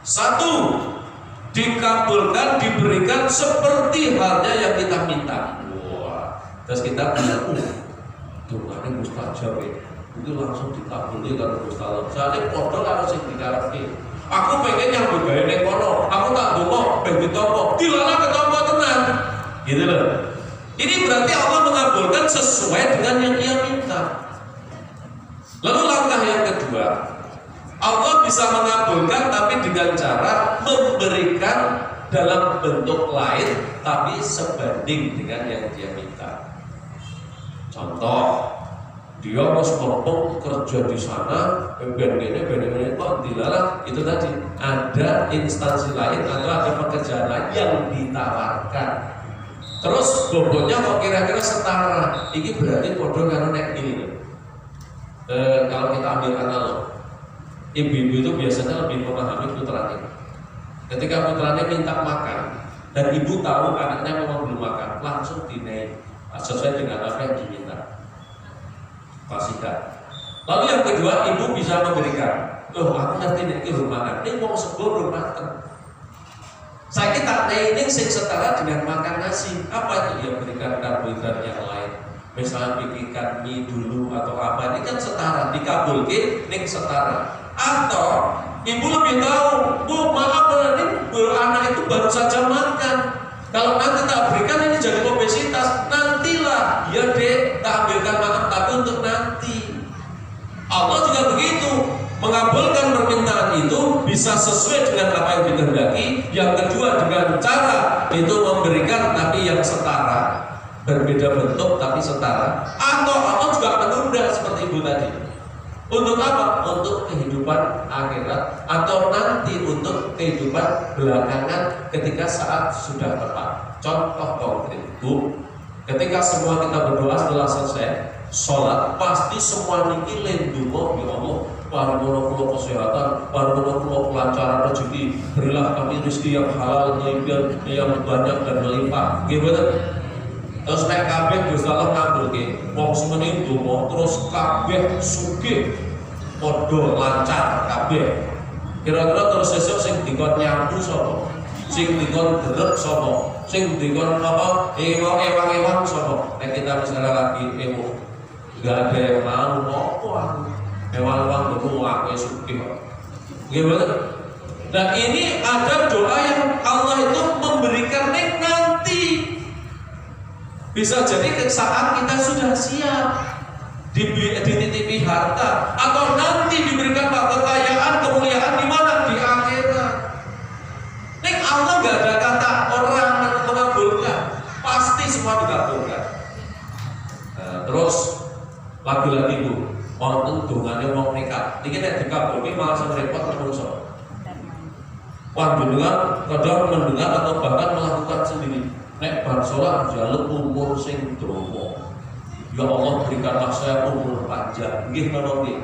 1, dikabulkan, diberikan seperti halnya yang kita minta. Wah, terus kita bilang, doanya mustajab ya, itu langsung dikabuli kalau mustajab. Soalnya podo harus sing dikarepke. Aku pengen yang berbeda ning kono, aku tak donga ben ditampa, dilalah ketampa tenan. Gitu loh. Ini berarti Allah mengabulkan sesuai dengan yang ia minta. Lalu langkah yang kedua, Allah bisa mengabulkan tapi dengan cara memberikan dalam bentuk lain tapi sebanding dengan yang dia minta. Contoh, dia harus ngomong kerja di sana, ben-ben kok dilalah, itu tadi ada instansi lain atau ada pekerjaan lain yang ditawarkan. Terus bobotnya kok kira-kira setara. Ini berarti podo karo nek ini. Kalau kita ambil analog, ibu-ibu itu biasanya lebih memahami putranya. Ketika putranya minta makan dan ibu tahu anaknya memang belum makan, langsung dinaik sesuai dengan apa yang diminta, pastikan. Lalu yang kedua, ibu bisa memberikan. Loh, aku ngerti nek iki makan. Ini mau sego belum mateng. Saya tak ini sing setara dengan makan nasi. Apa itu? Ya berikan karbohidrat yang lain. Misalnya bikinkan mie dulu atau apa. Ini kan setara, dikabulkan, ini setara. Atau ibu lebih tahu, Bu, maaf ini anak itu baru saja makan. Kalau nanti tak berikan ini jadi obesitas, nantilah ya dek, tak ambilkan makan tapi untuk nanti. Allah juga begitu, mengabulkan permintaan itu bisa sesuai dengan apa yang dikehendaki. Yang kedua dengan cara itu memberikan tapi yang setara, berbeda bentuk tapi setara. Atau Allah juga menunda seperti ibu tadi. Untuk apa? Untuk kehidupan akhirat atau nanti untuk kehidupan belakangan ketika saat sudah tepat. Contoh konkret, Bu, ketika semua kita berdoa setelah selesai sholat, pasti semua niki lendungo ya Allah, paringono kula kesehatan, paringono kula kelancaran rezeki, berilah kami rezeki yang halal, yang banyak dan melimpah. Gimana? Terus naik kabeh Gusti Allah ngabulke wong semene ndonga terus kabeh sugih padha lancar kabeh. Kira-kira terus sesuk sing dikon nyambu sapa? Sing dikon derek sapa? Sing dikon apa? Ewang-ewang sapa? Nek kita misalnya lagi ewo enggak ada yang mau apa aku. Ewang-ewang dulu akeh sugih. Gimana? Dan ini ada doa yang Allah itu memberikan nanti. Bisa jadi saat kita sudah siap dititipi harta atau nanti diberikan kekayaan, kemuliaan di mana? Di akhirat. Nek Allah nggak ada kata orang mengabulkan, pasti semua dikabulkan. Nah, terus lagi-lagi Bu, wonten dongane wong nekat. Niki nek dikabulke malah sing repot menungso. Panjenengan kadang mendengar atau bahkan melakukan sendiri. Nek bar sholat jaluk umur sing dawa. Ya Allah berikanlah saya umur panjang. Nggih ngono nggih.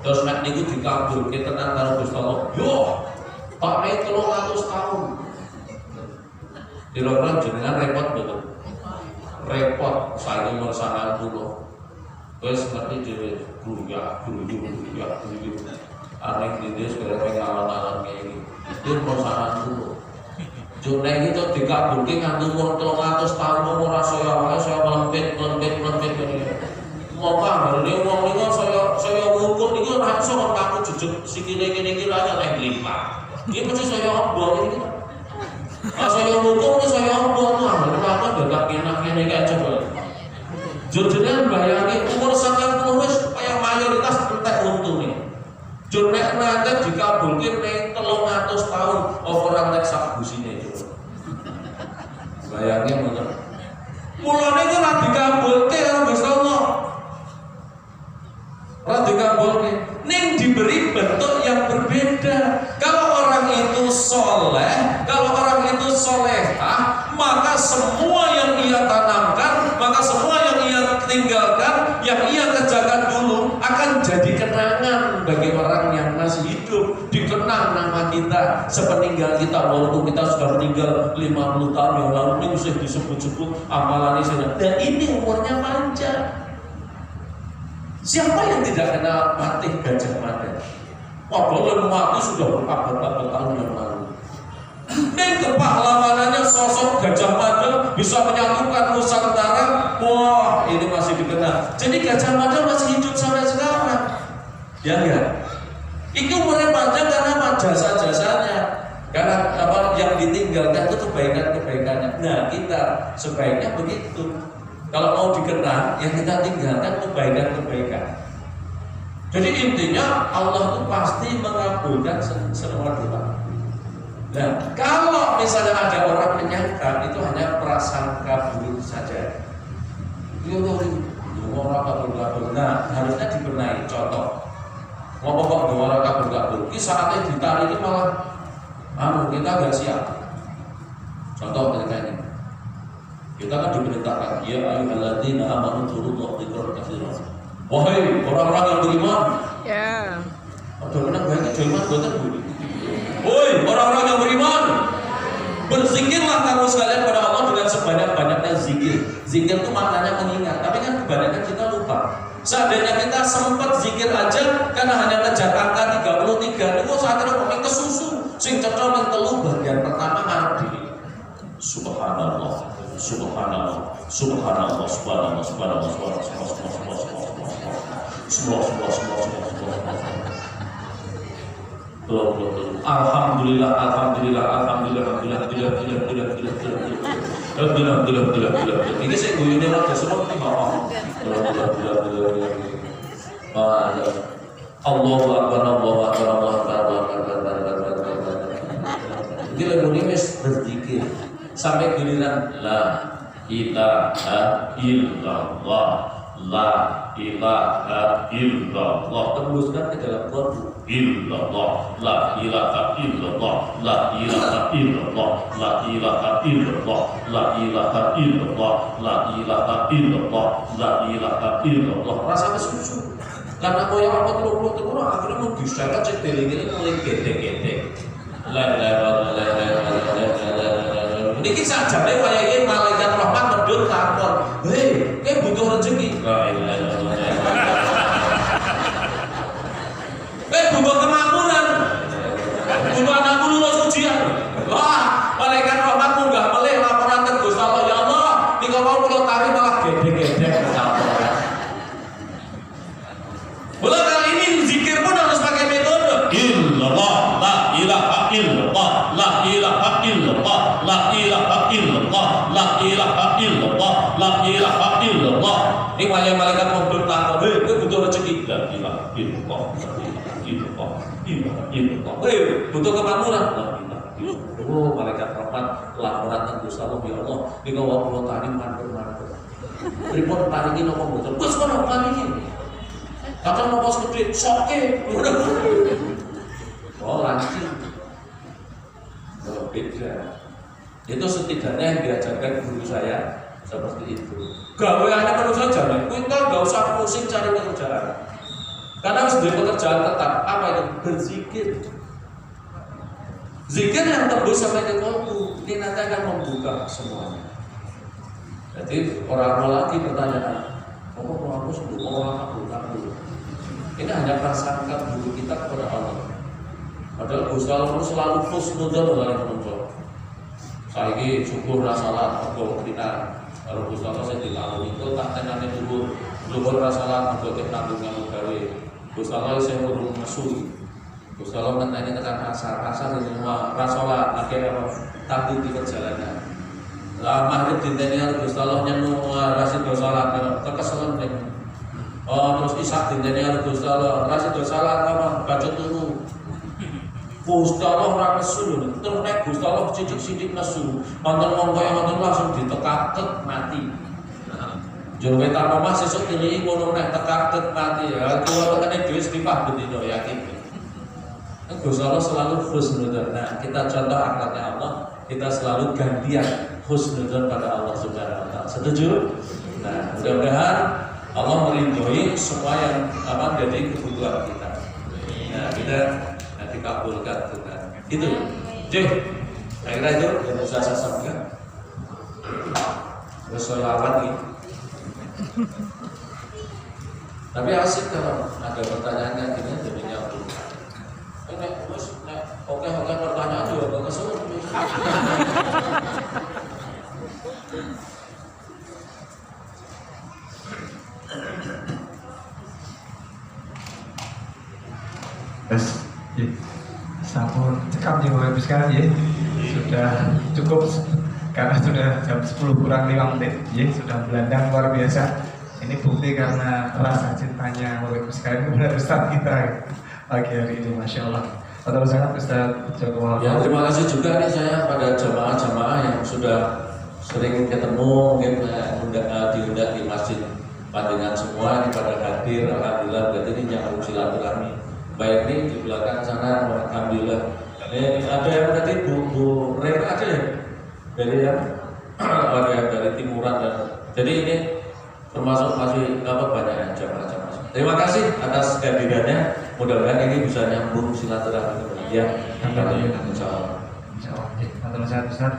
Terus nek niku dikabulke tenan karo Gusti Allah. Yo, tak nek 300 tahun. Kira-kira jenengan repot betul. Repot saya umur 90. Wis ngerti dhewe guya. Aneh dhewe sekarang pengawalan kayak gini. Itu umur 90. Jone itu dikabulke nganti umur 300 tahun ora saya melempit ngene. Monggo nggone wong niku saya ngukur niku ora iso kok aku jujur sikile ngene iki ra nek limah. Iki mesti saya obong iki. Saya ngukur saya obong aku dadak kene kae coba. Jujurnya bayangin umur 90 wis kaya mayoritas entek untune. Jone nanti dikabulke ning 300 tahun orang nek sak busine. Bayangin bener. Mulane iki ora dikabulke karo Gusti Allah. Ora dikabulke, ning diberi bentuk yang berbeda. Kalau orang itu soleh, kalau orang itu solehah, maka semua yang ia tanamkan, maka semua yang ia tinggalkan, yang ia kerjakan dulu akan jadi kenangan bagi orang yang masih hidup. Dikenang nama kita sepeninggal kita, walaupun kita sudah meninggal 50 tahun yang lalu, ini bisa disebut-sebut amalan ini. Dan ini umurnya panjang. Siapa yang tidak kenal mati Gajah Mada? Padahal mati sudah berabad-abad tahun yang lalu. Dan kepahlawanannya sosok Gajah Mada bisa menyatukan Nusantara. Wah, ini masih dikenal. Jadi Gajah Mada masih hidup sampai sekarang. Ya enggak? Ini umurnya panjang karena apa? Jasa-jasanya. Karena apa yang ditinggalkan itu kebaikan-kebaikannya. Nah, kita sebaiknya begitu. Kalau mau dikenang, yang kita tinggalkan kebaikan-kebaikan. Jadi intinya Allah itu pasti mengabulkan semua doa. Nah, kalau misalnya ada orang menyangka itu hanya prasangka buruk saja. Orang kabul-kabul. Nah, harusnya dibenahi. Contoh, ngomong kok orang kabul-kabul. Ini saatnya ditarik ini malah, kita nggak siap. Contoh ketika ini, kita kan diperintahkan, ya ayyuhalladzina amanu dzkurullaha dzikran katsiran. Wahai orang-orang yang beriman. Ya. Ada menang banyak beriman buatan budi. Woi orang-orang yang beriman, berzikirlah kamu sekalian pada Allah dengan sebanyak-banyaknya zikir. Zikir itu maknanya mengingat, tapi kan kebanyakan kita lupa. Seandainya kita sempat zikir aja karena hanya ngejar angka 33, itu saat itu pakai kesusu. Sing cocok yang telu bagian pertama ngarep di Subhanallah. Subhanallah, subhanallah, subhanallah, subhanallah, subhanallah, Alhamdulillah, alhamdulillah, alhamdulillah, alhamdulillah. Ini saya guyune rada semua iki mau. Allahu akbar, Allahu akbar, Allahu akbar. Iki lagu ini wis berzikir sampai giliran la ilaha illallah, la ilaha illallah, teruskan ke dalam Quran. Illallah, la ilaha illallah, la ilaha illallah, la ilaha illallah, la ilaha illallah, la ilaha illallah, la ilaha illallah. Rasanya susu. Karena kau yang apa terus akhirnya mau disyarat cek telinga mulai gede-gede. La ilaha illallah. Niki sajane wayahe malaikat rahmat medhot takon. Hei, kowe butuh rezeki. La ilaha illallah. Butuh kemakmuran, butuh anakku lulus ujian. Wah, malaikat rahmat munggah melih laporan ke Gusti Allah, ya Allah, nika mau kula tari malah gede-gede. Mula kali ini zikir pun harus pakai metode. Illallah, la ilaha illallah, la ilaha illallah, la ilaha illallah, la ilaha illallah, la ilaha illallah. Ini malaikat munggah takon, hei, kowe butuh rezeki. La ilaha illallah. Butuh kemakmuran. Oh, malaikat rahmat laporan ke Gusti Allah, ya Allah, nika wau kula tani mantur-mantur. Pripun paringi napa mboten? Wis kono paringi. Kadang napa gedhe soke. Oh, lancip. Oh, beda. Itu setidaknya yang diajarkan guru saya seperti itu. Gawe anak terus saja, kowe enggak usah pusing cari pekerjaan. Karena harus dari pekerjaan tetap apa itu? Berzikir. Zikir yang tembus sampai ke kolbu ini nanti akan membuka semuanya. Jadi orang lagi pertanyaan, kamu mau aku sebut orang aku. Ini hanya prasangka dulu kita kepada Allah. Padahal Gusti Allah selalu husnudzon dalam menunjuk. Saya ini syukur rasalah aku kita. Kalau Gusti Allah saya dilalui itu tak tenane dulu. Syukur rasalah aku tanggungan gawe. Gusti Allah saya urung mesui. Gusti Allah menteni tekan asar ini semua rasolat akhirnya takut di perjalanan. Lah maghrib dinteni Gusti Allah nyenu rasid salat kekeselan ning. Oh terus isak dinteni Gusti Allah rasid salat apa baca turu. Gusti Allah ora nesu terus nek Gusti Allah sithik-sithik nesu. Wonten wong kaya ngoten langsung ditekak mati. Jowe tanpa mas sesuk diri ngono nek tekak mati ya kuwi tekane dhewe sifat bendino yakin. Gusti Allah selalu husnudzon. Nah, kita contoh akhlaknya Allah, kita selalu gantian husnudzon pada Allah Subhanahu wa taala. Setuju? Nah, mudah-mudahan Allah meridhoi semua yang jadi kebutuhan kita. Nah, kita dikabulkan Tuhan. Itu. Jih. Saya kira itu yang bisa saya sampaikan. Bersolawat gitu. Tapi asik kalau ada pertanyaan gini jadi nyambung. Oke pertanyaan juga bagus. Sampun cekap nih Bapak Ibu sekalian ya. Sudah cukup karena sudah jam 10 kurang 5 menit ya, sudah belandang luar biasa. Ini bukti karena rasa cintanya Bapak Ibu sekalian kepada Ustaz kita pagi hari ini, Masya Allah. Atau sangat Ustaz Joko. Ya, terima kasih juga nih saya pada jamaah-jamaah yang sudah sering ketemu mungkin diundang di Masjid Pandangan semua ini pada hadir. Alhamdulillah berarti ini nyambung silaturahmi. Baik ini di belakang sana, alhamdulillah. Ini ada yang tadi Bu Rena ada ya? Dari yang ada yang dari timuran dan jadi ini termasuk masih banyak jamaah-jamaah. Terima kasih atas kehadirannya. Mudah-mudahan ini bisa nyambung silaturahmi kemudian. Insyaallah. Insyaallah. Ustaz,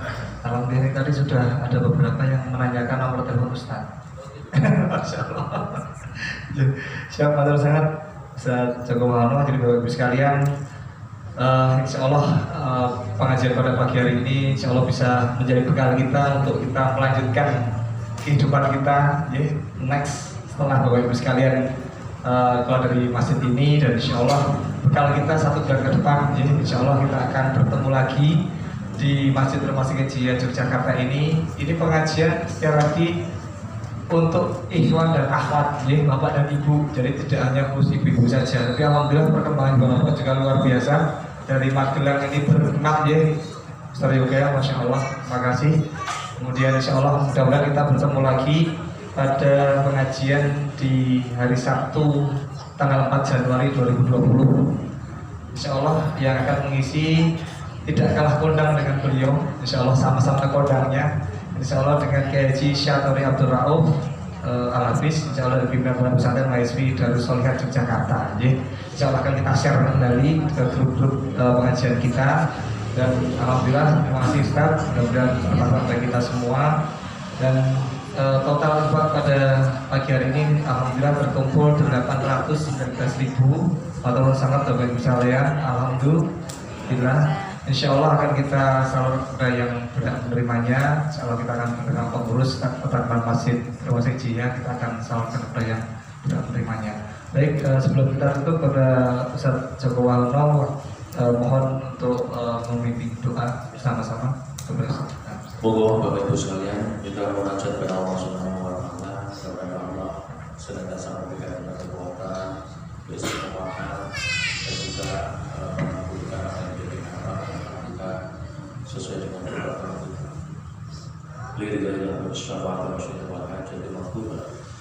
alhamdulillah tadi sudah ada beberapa yang menanyakan nomor telepon Ustaz. Masya Allah. Siap, matur sangat Ustaz Joko Mahono. Jadi Bapak Ibu sekalian, insya Allah pengajian pada pagi hari ini insya Allah bisa menjadi bekal kita untuk kita melanjutkan kehidupan kita next setelah Bapak Ibu sekalian keluar dari masjid ini, dan insya Allah bekal kita 1 bulan ke depan, jadi insya Allah kita akan bertemu lagi di Masjid Rumah Sakit Jaya Yogyakarta ini. Ini pengajian sekali lagi untuk ikhwan dan akhwat, ya, bapak dan ibu, jadi tidak hanya khusus ibu-ibu saja. Tapi alhamdulillah perkembangan bapak juga luar biasa. Dari Magelang ini berenam, ya, Ustaz Yoga, masya Allah, terima kasih. Kemudian insya Allah mudah-mudahan kita bertemu lagi pada pengajian di hari Sabtu tanggal 4 Januari 2020. Insya Allah yang akan mengisi tidak kalah kondang dengan beliau, insya Allah sama-sama kondangnya, insya Allah dengan Kiai Haji Syatori Abdul Rauf Al-Hafiz, insya Allah dari pimpinan pesantren MAISWI Darus Sholihat Yogyakarta. Insya Allah akan kita share kembali ke grup-grup pengajian kita, dan alhamdulillah terima kasih Ustaz, mudah-mudahan bermanfaat bagi kita semua. Dan total infak pada pagi hari ini alhamdulillah terkumpul 819.000, atau sangat baik sekalian, alhamdulillah. Insya Allah akan kita salurkan kepada yang berhak menerimanya. Insya Allah kita akan dengan pengurus Peternak Masjid Rumah Sakit Jaya, kita akan salurkan kepada yang berhak menerimanya. Baik, sebelum kita tutup, kepada Ustaz Joko Walno mohon untuk memimpin doa bersama-sama kepada Ustaz. Monggo Bapak Ibu sekalian, kita munajat kepada Allah Subhanahu wa taala, kepada Allah senantiasa memberikan kekuatan, keistiqomahan, dan juga memberikan apa yang menjadi harapan kita sesuai dengan doa kita. Beliau juga bersyukur kepada Allah Subhanahu wa taala, jadi makhluk